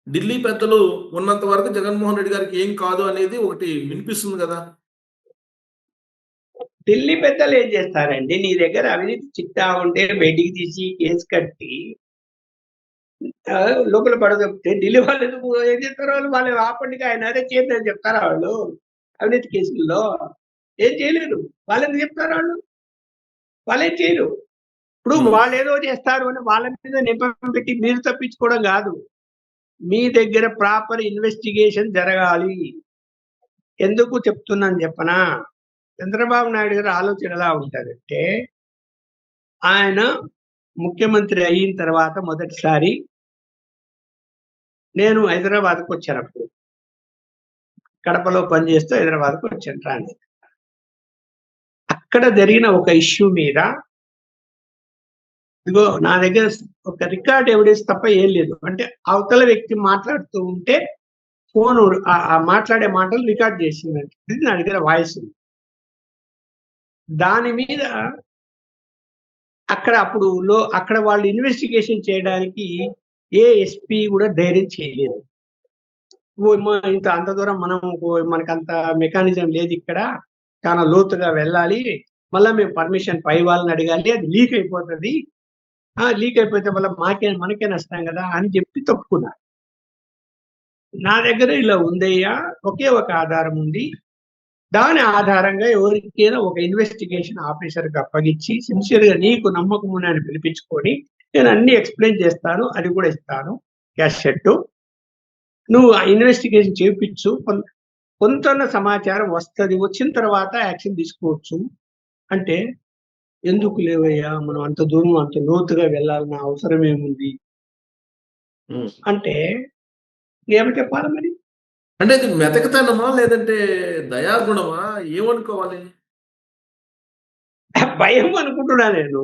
ఢిల్లీ పెద్దలు ఉన్నంత వరకు జగన్మోహన్ రెడ్డి గారికి ఏం కాదు అనేది ఒకటి వినిపిస్తుంది కదా. ఢిల్లీ పెద్దలు ఏం చేస్తారండి? నీ దగ్గర అవినీతి చిట్టా ఉంటే బయటికి తీసి కేసు కట్టి లోపల పడగొప్తే ఢిల్లీ వాళ్ళు ఎందుకు ఏం చేస్తారు? వాళ్ళు ఆపండిగా ఆయన అదే చేయొద్దని చెప్తారా వాళ్ళు? అవినీతి కేసుల్లో ఏం చేయలేరు. వాళ్ళెందుకు చెప్తారు వాళ్ళు? వాళ్ళేం చేయరు. ఇప్పుడు వాళ్ళేదో చేస్తారు అని వాళ్ళ మీద నెపం పెట్టి మీరు తప్పించుకోవడం కాదు. మీ దగ్గర ప్రాపర్ ఇన్వెస్టిగేషన్ జరగాలి. ఎందుకు చెప్తున్నాను చెప్పనా? చంద్రబాబు నాయుడు గారి ఆలోచన ఎలా ఉంటదంటే, ఆయన ముఖ్యమంత్రి అయిన తర్వాత మొదటిసారి నేను హైదరాబాద్‌కు వచ్చానప్పుడు. కడపలో పనిచేస్తూ హైదరాబాద్‌కు వచ్చాను ట్రాన్స్‌ఫర్. అక్కడ జరిగిన ఒక ఇష్యూ మీద ఇదిగో నా దగ్గర ఒక రికార్డ్ ఎవిడెన్స్ తప్ప ఏం లేదు. అంటే అవతల వ్యక్తి మాట్లాడుతూ ఉంటే ఫోను ఆ మాట్లాడే మాటలు రికార్డ్ చేసిందండి. ఇది నా దగ్గర వాయిస్ ఉంది. దాని మీద అక్కడ వాళ్ళు ఇన్వెస్టిగేషన్ చేయడానికి ఏ ఎస్పీ కూడా ధైర్యం చేయలేదు. అంత దూరం మనకంత మెకానిజం లేదు ఇక్కడ, చాలా లోతుగా వెళ్ళాలి, మళ్ళా మేము పర్మిషన్ పై వాళ్ళని అడగాలి, అది లీక్ అయిపోతుంది, లీక్ అయిపోతే మళ్ళీ మనకే నష్టం కదా అని చెప్పి తప్పుకున్నారు. నా దగ్గర ఇలా ఉందయ్యా, ఒకే ఒక ఆధారం ఉంది, దాని ఆధారంగా ఎవరికైనా ఒక ఇన్వెస్టిగేషన్ ఆఫీసర్కి అప్పగించి సిన్సియర్గా నీకు నమ్మకం అని పిలిపించుకొని నేను అన్ని ఎక్స్ప్లెయిన్ చేస్తాను, అది కూడా ఇస్తాను క్యాషెట్, నువ్వు ఆ ఇన్వెస్టిగేషన్ చేయించు, కొంత సమాచారం వస్తుంది, వచ్చిన తర్వాత యాక్షన్ తీసుకోవచ్చు అంటే, ఎందుకు లేవయ్యా మనం అంత దూరం అంత లోతుగా వెళ్ళాలన్న అవసరం ఏముంది అంటే ఏమి చెప్పాలి మరి? అంటే ఇది మెతకతనమా లేదంటే దయాగుణమా ఏమనుకోవాలి? భయం అనుకుంటున్నా నేను.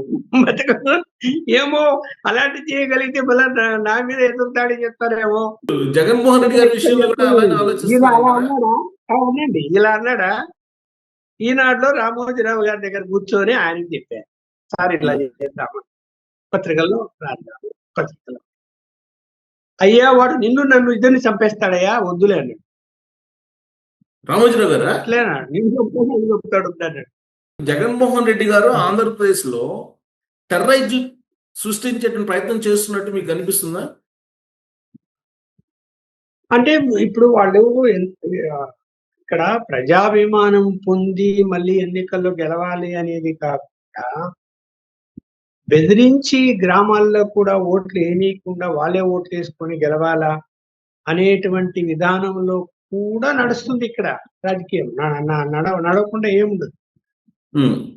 ఏమో అలాంటి చేయగలిగితే మళ్ళా నా మీద ఎదురుదాడి చెప్తారేమో. జగన్మోహన్ రెడ్డి గారి విషయంలో కూడా అలానే అన్నాడా? అవునండి, ఇలా అన్నాడా? ఈనాడులో రామోజీరావు గారి దగ్గర కూర్చొని ఆయనకి చెప్పారు, సార్ ఇట్లా చేద్దాము, పత్రికల్లో రాద్దాము, పత్రికల్లో. అయ్యా వాడు నిన్ను నన్ను ఇద్దరిని చంపేస్తాడయ్యా, వద్దులే అన్నాడు. రామోజీరావు గారా? అట్లేనా? నిన్ను చెప్తాడు అన్నాడు. జగన్మోహన్ రెడ్డి గారు ఆంధ్రప్రదేశ్ లో టెర్రరైజ్ సృష్టించేటువంటి ప్రయత్నం చేస్తున్నట్టు మీకు అనిపిస్తుందా? అంటే ఇప్పుడు వాళ్ళు ఇక్కడ ప్రజాభిమానం పొంది మళ్ళీ ఎన్నికల్లో గెలవాలి అనేది కాకుండా బెదిరించి గ్రామాల్లో కూడా ఓట్లు వేయనీయకుండా వాళ్ళే ఓట్లు వేసుకొని గెలవాలా అనేటువంటి విధానంలో కూడా నడుస్తుంది ఇక్కడ రాజకీయం. నడవకుండా ఏముండదు.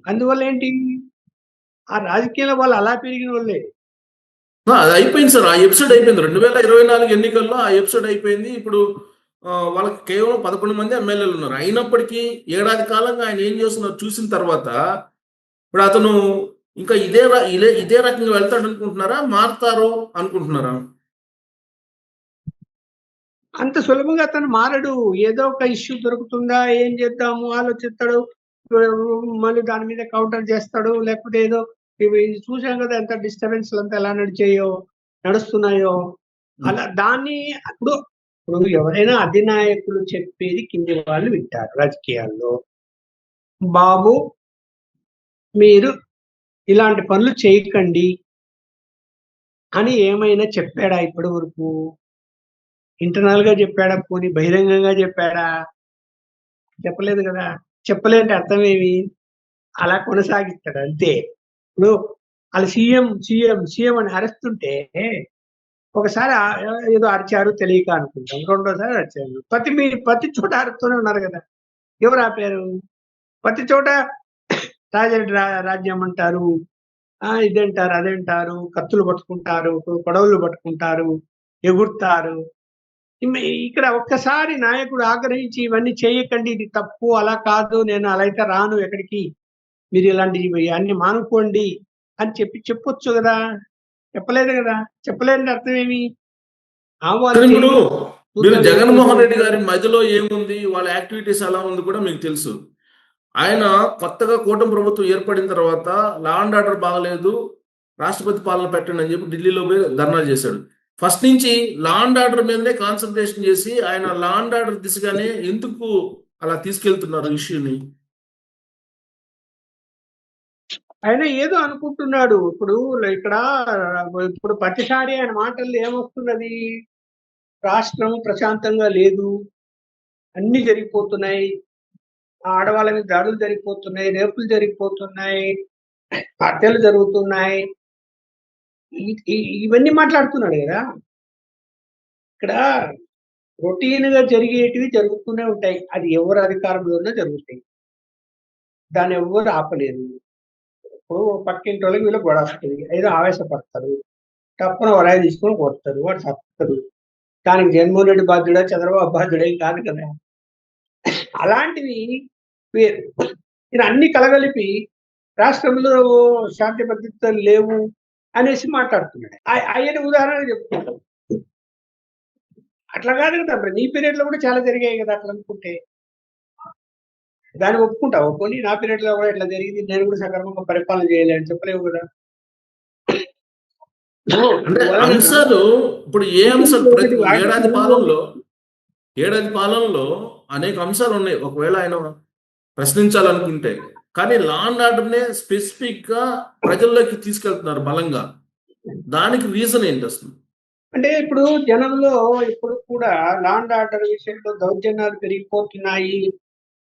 అందువల్ల ఏంటి, ఆ రాజకీయాల వాళ్ళు అలా పెరిగిన వాళ్ళే. అది అయిపోయింది సార్, ఆ ఎపిసోడ్ అయిపోయింది. 2024 ఎన్నికల్లో ఆ ఎపిసోడ్ అయిపోయింది. ఇప్పుడు వాళ్ళకి కేవలం 11 మంది ఎమ్మెల్యేలు ఉన్నారు. అయినప్పటికీ ఏడాది కాలంగా ఆయన ఏం చేస్తున్నారు చూసిన తర్వాత ఇప్పుడు అతను ఇంకా ఇదే రకంగా వెళ్తాడు అనుకుంటున్నారా, మారుతారో అనుకుంటున్నారా? అంత సులభంగా అతను మారడు. ఏదో ఒక ఇష్యూ దొరుకుతుందా, ఏం చేద్దాము ఆలోచిస్తాడు, మళ్ళీ దాని మీద కౌంటర్ చేస్తాడు, లేకపోతే ఏదో ఇవి చూసాం కదా ఎంత డిస్టర్బెన్స్ అంతా ఎలా నడుస్తున్నాయో అలా దాన్ని ఇప్పుడు ఎవరైనా అధినాయకులు చెప్పేది కింది వాళ్ళు వింటారు రాజకీయాల్లో. బాబు మీరు ఇలాంటి పనులు చేయకండి అని ఏమైనా చెప్పాడా ఇప్పటి వరకు? ఇంటర్నల్ గా చెప్పాడా, పోనీ బహిరంగంగా చెప్పాడా? చెప్పలేదు కదా. చెప్పలేంటే అర్థం ఏమి? అలా కొనసాగిస్తాడు అంతే. ఇప్పుడు వాళ్ళు సీఎం అని అరుస్తుంటే ఒకసారి ఏదో అరిచారు తెలియక అనుకుంటాం, రెండోసారి అరిచారు, ప్రతి చోట అరుస్తూనే ఉన్నారు కదా. ఎవరు ఆపారు? ప్రతి చోట రాజ్యం అంటారు, ఇదేంటారు అదేంటారు, కత్తులు పట్టుకుంటారు, కొడవలు పట్టుకుంటారు, ఎగురుతారు. ఇక్కడ ఒక్కసారి నాయకుడు ఆగ్రహించి ఇవన్నీ చేయకండి, ఇది తప్పు, అలా కాదు, నేను అలా అయితే రాను ఎక్కడికి, మీరు ఇలాంటివి అన్ని మానుకోండి అని చెప్పొచ్చు కదా. చెప్పలేదు కదా. చెప్పలేని అర్థం ఏమి? మీరు జగన్మోహన్ రెడ్డి గారి మధ్యలో ఏముంది, వాళ్ళ యాక్టివిటీస్ ఎలా ఉంది కూడా మీకు తెలుసు. ఆయన కొత్తగా కూటమి ప్రభుత్వం ఏర్పడిన తర్వాత లా అండ్ ఆర్డర్ బాగలేదు, రాష్ట్రపతి పాలన పెట్టండి అని చెప్పి ఢిల్లీలో పోయి ధర్నా చేశాడు. ఫస్ట్ నుంచి లా అండ్ ఆర్డర్ మీదనే కాన్సన్ట్రేషన్ చేసి ఆయన లా అండ్ ఆర్డర్ దిశగానే ఎందుకు అలా తీసుకెళ్తున్నారు ఇష్యూని? ఆయన ఏదో అనుకుంటున్నాడు. ఇప్పుడు ఇక్కడ ఇప్పుడు ప్రతిసారి ఆయన మాటల్లో ఏమొస్తున్నది? రాష్ట్రం ప్రశాంతంగా లేదు. అన్నీ జరిగిపోతున్నాయి. ఆడవాళ్ళ మీద దాడులు జరిగిపోతున్నాయి. రేపులు జరిగిపోతున్నాయి. హత్యలు జరుగుతున్నాయి. ఇవన్నీ మాట్లాడుతున్నాడు గదా! ఇక్కడ రొటీన్‌గా జరిగేటివి జరుగుతూనే ఉంటాయి. అది ఎవరు అధికారంలో ఉన్నా జరుగుతాయి. దాన్ని ఎవ్వరు ఆపలేరు. ఇప్పుడు పక్కింటోళ్ళకి వీళ్ళకి గొడవ వస్తది. ఏదో ఆవేశపడతారు. టప్పున వరాయి తీసుకొని కొడతారు. వాడు సత్తడు. దానికి జగన్మోహన్ రెడ్డి బాధ్యుడా? చంద్రబాబు బాధ్యుడా? కాదు కదా! అలాంటివి వేరు. ఈయన అన్ని కలగలిపి రాష్ట్రంలో శాంతి భద్రతలు లేవు అనేసి మాట్లాడుతున్నాడు. అయ్యని ఉదాహరణ చెప్తున్నాడు. అట్లా కాదు కదా! మరి నీ పీరియడ్‌లో కూడా చాలా జరిగాయి కదా! అట్లా అనుకుంటే. దాన్ని ఒప్పుకుంటావా? పోనీ నా పీరియడ్‌లో కూడా ఇట్లా జరిగింది. నేను కూడా సక్రమంగా పరిపాలన చేయలే అని చెప్పలేవు కదా! అంటే అందువలన అంశాలు ఇప్పుడు ఏ అంశాలు ఒకటి ఏడాది పాలనలో అనేక అంశాలు ఉన్నాయి. ఒకవేళ ఆయన ప్రశ్నించాలనుకుంటే. కానీ లా అండ్ ఆర్డర్‌నే స్పెసిఫిక్‌గా ప్రజల్లోకి తీసుకెళ్తున్నారు బలంగా. దానికి రీజన్ ఏంటి అసలు? అంటే ఇప్పుడు జనంలో ఇప్పుడు కూడా లా అండ్ ఆర్డర్ విషయంలో దౌర్జన్యాలు పెరిగిపోతున్నాయి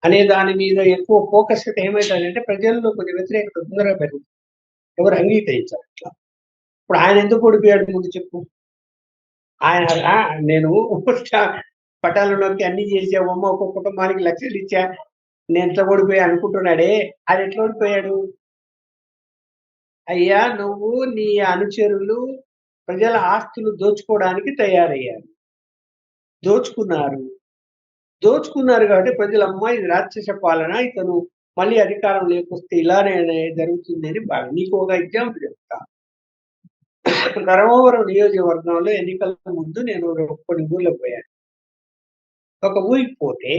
అనే దాని మీద ఎక్కువ ఫోకస్ అయితే ఏమైతదంటే ప్రజల్లో కొంచెం వ్యతిరేకత తొందరగా పెరుగుతుంది. ఎవరు అంగీకరించరు అట్లా. ఇప్పుడు ఆయన ఎందుకు ఓడిపోయాడు ముందు చెప్పు? ఆయన నేను పటాలలోకి అన్ని చేసావమ్మ ఒక్కొక్క కుటుంబానికి లక్షలు ఇచ్చా. నేను ఎట్లా ఓడిపోయా అనుకుంటున్నాడే. అది ఎట్లా ఓడిపోయాడు? అయ్యా నువ్వు నీ అనుచరులు ప్రజల ఆస్తులు దోచుకోవడానికి తయారయ్యారు. దోచుకున్నారు. దోచుకున్నారు కాబట్టి ప్రజలు అమ్మా ఇది రాక్షస పాలన. ఇతను మళ్ళీ అధికారం లేకొస్తే ఇలానే జరుగుతుందని నీకు ఒక ఎగ్జాంపుల్ చెప్తా. ధర్మవరం నియోజకవర్గంలో ఎన్నికల ముందు నేను కొన్ని ఊర్లకు పోయాను. ఒక ఊరికి పోతే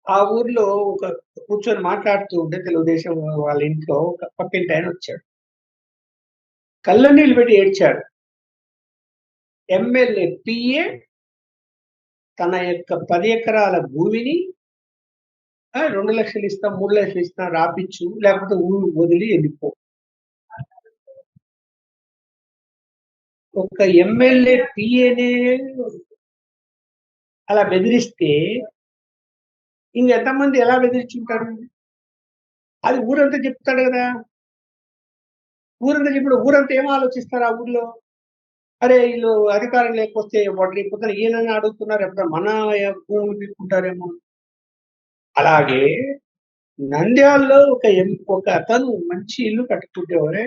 ఆ ఊర్లో కూర్చొని మాట్లాడుతూ ఉంటే తెలుగుదేశం వాళ్ళ ఇంట్లో ఒక పక్కింటి ఆయన వచ్చాడు. కళ్ళనీళ్ళు పెట్టి ఏడ్చాడు. ఎమ్మెల్యే పిఏ తన యొక్క 10 ఎకరాల భూమిని 2,00,000 ఇస్తాం, 3,00,000 ఇస్తాం రాపిచ్చు, లేకపోతే ఊరు వదిలి వెళ్ళిపో. ఒక ఎమ్మెల్యే పిఏనే అలా బెదిరిస్తే ఇంకెంతమంది ఎలా బెదిరించుంటారు? అది ఊరంతా చెప్తాడు కదా! ఊరంతా చెప్పిన ఊరంతా ఏం ఆలోచిస్తారు ఆ ఊర్లో? అరే వీళ్ళు అధికారం లేకపోతే వాడు రేపు పొద్దున ఈయనని అడుగుతున్నారు. ఎప్పుడైనా మన భూములు తీసుకుంటారేమో. అలాగే నంద్యాలలో ఒక అతను మంచి ఇల్లు కట్టుకుంటేవారే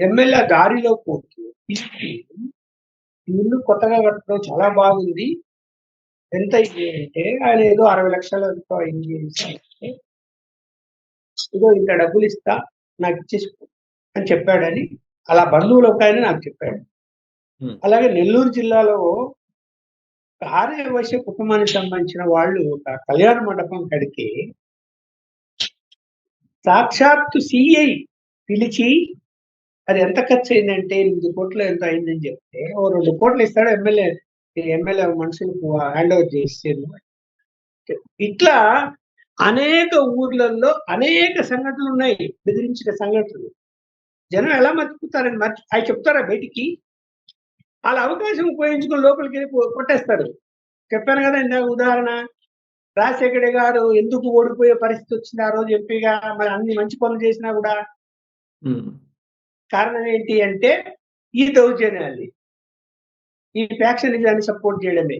ఎమ్మెల్యే దారిలో పోతూ పిలిచి, ఇల్లు కొత్తగా కట్టడం చాలా బాగుంది. ఎంత అయింది అంటే ఆయన ఏదో 60 లక్షలు ఎంతో అయింది అంటే, ఇదో ఇంత డబ్బులు ఇస్తా నాకు ఇచ్చేసుకో అని చెప్పాడని అలా బంధువులు ఒక ఆయన నాకు చెప్పాడు. అలాగే నెల్లూరు జిల్లాలో ఆర్యవైశ్య కుటుంబానికి సంబంధించిన వాళ్ళు ఒక కళ్యాణ మండపం కడితే సాక్షాత్తు సిఐ పిలిచి అది ఎంత ఖర్చు అయిందంటే 8 కోట్లు ఎంతో అయిందని చెప్తే ఓ 2 కోట్లు ఇస్తాడు ఎమ్మెల్యే మనుషులకు హ్యాండ్ ఓవర్ చేసేది. ఇట్లా అనేక ఊర్లలో అనేక సంఘటనలు ఉన్నాయి. బెదిరించిన సంఘటనలు. జనం ఎలా మర్చిపోతారని అవి చెప్తారా బయటికి? వాళ్ళ అవకాశం ఉపయోగించుకొని లోపలికి వెళ్ళి కొట్టేస్తారు. చెప్పాను కదా ఇందాక ఉదాహరణ. రాజశేఖర గారు ఎందుకు ఓడిపోయే పరిస్థితి వచ్చింది ఆ రోజు ఎంపీగా? మరి అన్ని మంచి పనులు చేసినా కూడా కారణం ఏంటి అంటే ఈ దౌర్జన్యాలు, ఈ ఫ్యాక్షనిజాన్ని సపోర్ట్ చేయడమే,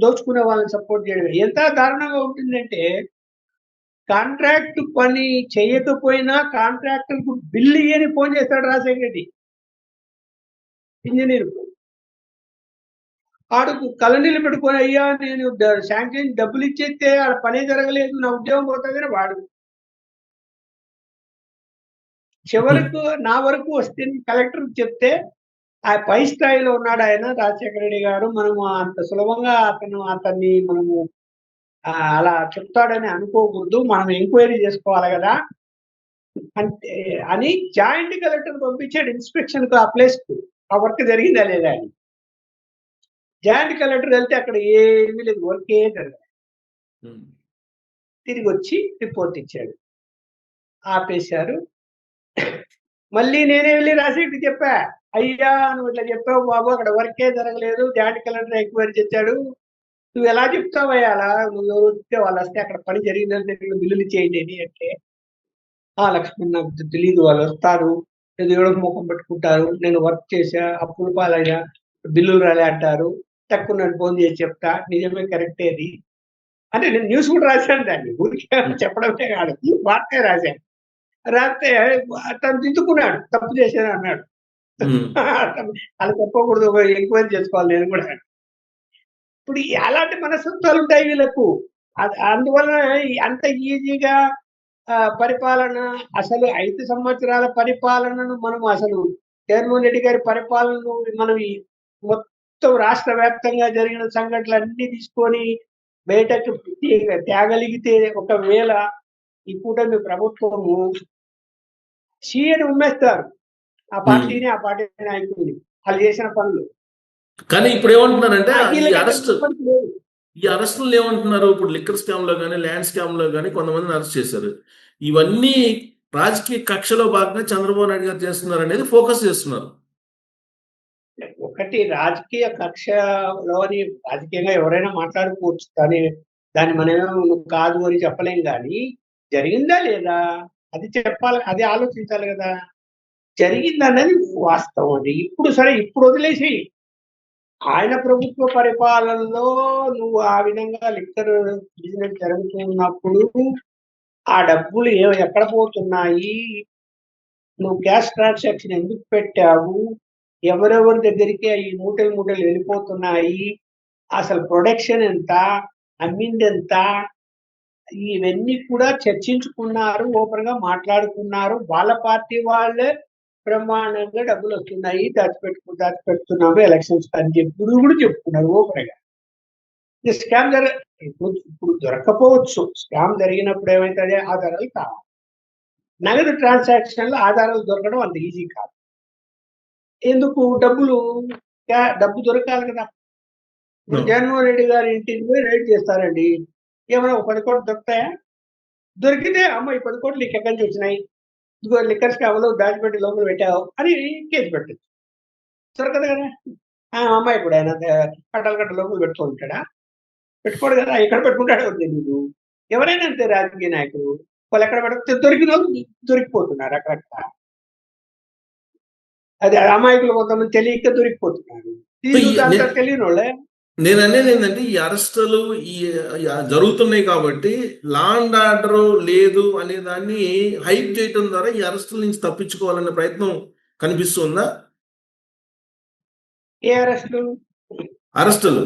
దోచుకునే వాళ్ళని సపోర్ట్ చేయడమే. ఎంత దారుణంగా ఉంటుందంటే కాంట్రాక్ట్ పని చేయకపోయినా కాంట్రాక్టర్కు బిల్లు ఇయ్యని ఫోన్ చేస్తాడు రాజశేఖర రెడ్డి ఇంజనీర్కు. ఆడుకు కళ్ళనీళ్ళు పెట్టుకొని అయ్యా నేను శాంక్షన్ డబ్బులు ఇచ్చేస్తే ఆడ పనే జరగలేదు నా ఉద్యోగం పోతుందని వాడు. చివరకు నా వరకు వస్తే కలెక్టర్ చెప్తే ఆ పై స్థాయిలో ఉన్నాడు ఆయన రాజశేఖర రెడ్డి గారు. మనము అంత సులభంగా అతన్ని మనము అలా చెప్తాడని అనుకోకూడదు. మనం ఎంక్వైరీ చేసుకోవాలి కదా. అంటే అని జాయింట్ కలెక్టర్ పంపించాడు ఇన్స్పెక్షన్ కు ఆ ప్లేస్ కు. ఆ వర్క్ జరిగిందా లేదా అని. జాయింట్ కలెక్టర్ వెళ్తే అక్కడ ఏమీ లేదు, వర్కే జరగలేదు. ఉమ్. తిరిగి వచ్చి రిపోర్ట్ ఇచ్చాడు, ఆపేశారు. మళ్ళీ నేనే వెళ్ళి రాసేట్టు చెప్పా, అయ్యా నువ్వు ఇట్లా చెప్పావు బాబు, అక్కడ వర్కే జరగలేదు, జాయింట్ కలెక్టర్ ఎంక్వైరీ చేశాడు, నువ్వు ఎలా చెప్తావయ్యా అలా, నువ్వు ఎవరు చెప్తే వాళ్ళు వస్తే అక్కడ పని జరిగిందంటే వీళ్ళు బిల్లులు చేయండి అని అంటే, ఆ లక్ష్మణ్ నాకు తెలియదు, వాళ్ళు వస్తారు ఏదో ఏడో ముఖం పెట్టుకుంటారు, నేను వర్క్ చేశా అప్పులు పాలైనా బిల్లులు రాలే అంటారు, తక్కువ నన్ను ఫోన్ చేసి చెప్తా, నిజమే కరెక్టే అది అంటే నేను న్యూస్ కూడా రాశాను, దాన్ని ఊరికే చెప్పడమే కాదు, వార్తే రాశాను. రాస్తే తను దిద్దుకున్నాడు, తప్పు చేశాను అన్నాడు. ఉమ్. అలా చెప్పకూడదు, ఎంక్వైరీ చేసుకోవాలి నేను కూడా. ఇప్పుడు అలాంటి మనస్తత్వాలు ఉంటాయి వీళ్ళకు. అందువలన అంత ఈజీగా పరిపాలన, అసలు 5 సంవత్సరాల పరిపాలనను మనం అసలు జగన్మోహన్ రెడ్డి గారి పరిపాలనను మనం ఈ మొత్తం రాష్ట్ర వ్యాప్తంగా జరిగిన సంఘటనలన్నీ తీసుకొని బయటకు తేగలిగితే, ఒకవేళ ఈ కూటమి ప్రభుత్వము సీఎని ఉమ్మేస్తారు, ఆ పార్టీ నాయకుడిని, వాళ్ళు చేసిన పనులు. కానీ ఇప్పుడు ఏమంటున్నారంటే వీళ్ళకంటే ఇబ్బంది లేదు. ఈ అరెస్టులు ఏమంటున్నారు, ఇప్పుడు లిక్కర్ స్కామ్ లో కానీ ల్యాండ్ స్కామ్ లో కానీ కొంతమందిని అరెస్ట్ చేశారు. ఇవన్నీ రాజకీయ కక్షలో భాగంగా చంద్రబాబు నాయుడు గారు చేస్తున్నారు అనేది ఫోకస్ చేస్తున్నారు. ఒకటి రాజకీయ కక్షలోని, రాజకీయంగా ఎవరైనా మాట్లాడుకోవచ్చు, కానీ దాన్ని మనమేమో నువ్వు కాదు అని చెప్పలేం, కానీ జరిగిందా లేదా అది చెప్పాలి, అది ఆలోచించాలి కదా. జరిగిందన్నది వాస్తవం. అది ఇప్పుడు సరే, ఇప్పుడు వదిలేసి, ఆయన ప్రభుత్వ పరిపాలనలో నువ్వు ఆ విధంగా లిక్కర్ బిజినెస్ జరుగుతున్నప్పుడు ఆ డబ్బులు ఎక్కడ పోతున్నాయి, నువ్వు క్యాష్ ట్రాన్సాక్షన్ ఎందుకు పెట్టావు, ఎవరెవరి దగ్గరికి ఈ మూటలు మూటలు వెళ్ళిపోతున్నాయి, అసలు ప్రొడక్షన్ ఎంత, అమ్మిందెంత, ఇవన్నీ కూడా చర్చించుకున్నారు, ఓపెన్ గా మాట్లాడుకున్నారు. వాళ్ళ పార్టీ వాళ్ళే బ్రహ్మాండంగా డబ్బులు వస్తున్నాయి, దాచిపెడుతున్నాము ఎలక్షన్స్ అని చెప్పి కూడా చెప్పుకున్నారు ఓపెన్ గా. స్కామ్ ఇప్పుడు దొరకపోవచ్చు, స్కామ్ జరిగినప్పుడు ఏమైతే ఆధారాలు కావాలి. నగదు ట్రాన్సాక్షన్ లో ఆధారాలు దొరకడం అంత ఈజీ కాదు. ఎందుకు, డబ్బు దొరకాలి కదా. ఇప్పుడు జగన్మోహన్ రెడ్డి గారి ఇంటికి పోయి రైడ్ చేస్తారండి, ఏమైనా 10 కోట్లు దొరుకుతాయా? దొరికితే అమ్మ ఈ 10 కోట్లు నీకు ఎక్కడి నుంచి వచ్చినాయి, ఇదిగో లిక్కర్ స్కామ్లో దాచిపెట్టి లోపల పెట్టావు అని కేసు పెట్టచ్చు. దొరకదు కదా. అమ్మాయి ఇప్పుడు ఆయన కట్టలు లోపల పెట్టుకుంటాడా? పెట్టుకోడు కదా. ఎక్కడ పెట్టుకుంటాడో తెలీదు. ఎవరైనా అంతే, రాజకీయ నాయకులు వాళ్ళు ఎక్కడ పెడితే దొరికిన వాళ్ళు దొరికిపోతున్నారు అక్కడక్కడ. అది అమాయకులు కొంతమంది తెలియక దొరికిపోతున్నారు. అంతా తెలియని వాళ్ళే. నేను అనేది ఏంటంటే, ఈ అరెస్టులు ఈ జరుగుతున్నాయి కాబట్టి లా అండ్ ఆర్డర్ లేదు అనే దాన్ని హైప్ చేయడం ద్వారా ఈ అరెస్టుల నుంచి తప్పించుకోవాలనే ప్రయత్నం కనిపిస్తుందా? ఏ అరెస్టులు?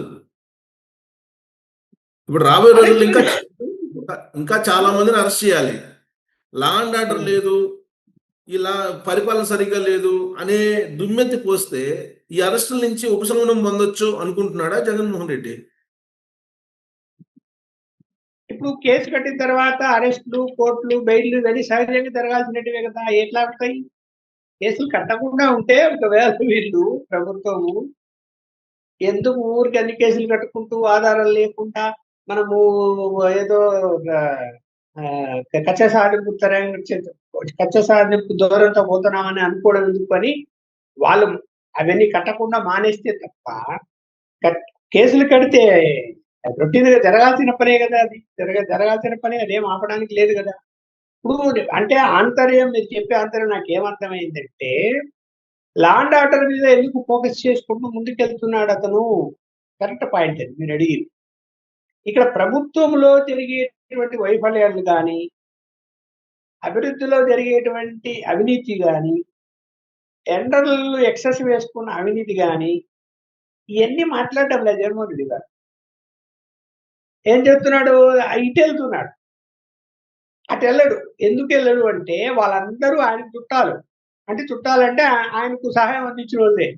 ఇప్పుడు రాబోయే రోజుల్లో ఇంకా చాలా మందిని అరెస్ట్ చేయాలి. లా అండ్ ఆర్డర్ లేదు, ఇలా పరిపాలన సరిగ్గా లేదు అనే దుమ్మెత్తి పోస్తే ఈ అరెస్టుల నుంచి ఉపశమనం పొందొచ్చు అనుకుంటున్నాడా జగన్మోహన్ రెడ్డి? ఇప్పుడు కేసు కట్టిన తర్వాత అరెస్టులు, కోర్టులు, బెయిల్లు ఇవన్నీ సహజంగా జరగాల్సినట్టువే కదా. ఎట్లా అవుతాయి? కేసులు కట్టకుండా ఉంటే ఒకవేళ వీళ్ళు ప్రభుత్వము ఎందుకు ఊరికి అన్ని కేసులు కట్టుకుంటూ ఆధారాలు లేకుండా మనము ఏదో కచ్చ సాధింపు దూరంతో పోతున్నామని అనుకోవడం ఎందుకు అని వాళ్ళు అవన్నీ కట్టకుండా మానేస్తే తప్ప, కేసులు కడితే రొటీన్ గా జరగాల్సిన పనే కదా. అది జరగాల్సిన పనే, అదేం ఆపడానికి లేదు కదా. ఇప్పుడు అంటే ఆంతర్యం, మీరు చెప్పే ఆంతర్యం నాకు ఏమర్థమైందంటే, లా అండ్ ఆర్డర్ మీద ఎందుకు ఫోకస్ చేసుకుంటూ ముందుకెళ్తున్నాడు అతను. కరెక్ట్ పాయింట్ అది మీరు అడిగింది. ఇక్కడ ప్రభుత్వంలో జరిగేటువంటి వైఫల్యాలు కానీ, అభివృద్ధిలో జరిగేటువంటి అవినీతి కానీ, టెండర్లు ఎక్సెస్ వేసుకున్న అవినీతి కానీ, ఇవన్నీ మాట్లాడటం లేదు జగన్మోహన్ రెడ్డి గారు. ఏం చెప్తున్నాడు, ఇటు వెళ్తున్నాడు, అటు వెళ్ళడు. ఎందుకు వెళ్ళడు అంటే, వాళ్ళందరూ ఆయనకు చుట్టాలు. అంటే చుట్టాలంటే ఆయనకు సహాయం అందించిన వాళ్ళే.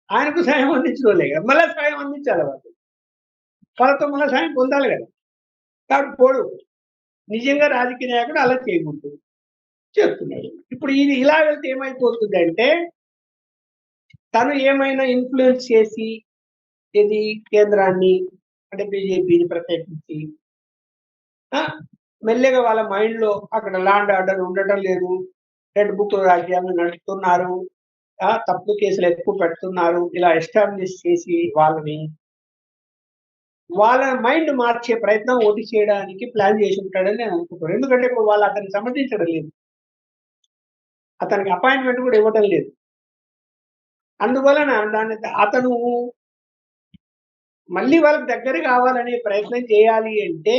మళ్ళీ సహాయం అందించాలి వాళ్ళు. వాళ్ళతో మళ్ళీ సాయం పొందాలి కదా. కాబట్టి పోడు. నిజంగా రాజకీయ నాయకుడు అలా చేయకూడదు చేస్తున్నాడు. ఇప్పుడు ఇది ఇలా వెళ్తే ఏమైపోతుందంటే తను ఏమైనా ఇన్ఫ్లుయెన్స్ చేసి ఇది కేంద్రాన్ని అంటే బీజేపీని ప్రత్యేకించి ఆ! మెల్లిగా వాళ్ళ మైండ్‌లో అక్కడ లా అండ్ ఆర్డర్ ఉండటం లేదు. రెడ్ బుక్ రాజ్యాంగం నడుపుతున్నారు. తప్పుడు కేసులు ఎక్కువ పెడుతున్నారు. ఇలా ఎస్టాబ్లిష్ చేసి వాళ్ళ మైండ్ మార్చే ప్రయత్నం ఓటి చేయడానికి ప్లాన్ చేసి ఉంటాడని నేను అనుకుంటున్నాను. ఎందుకంటే ఇప్పుడు వాళ్ళు అతన్ని సమర్థించడం లేదు. అతనికి అపాయింట్‌మెంట్ కూడా ఇవ్వటం లేదు. అందువలన అతను మళ్ళీ వాళ్ళకి దగ్గర కావాలనే ప్రయత్నం చేయాలి అంటే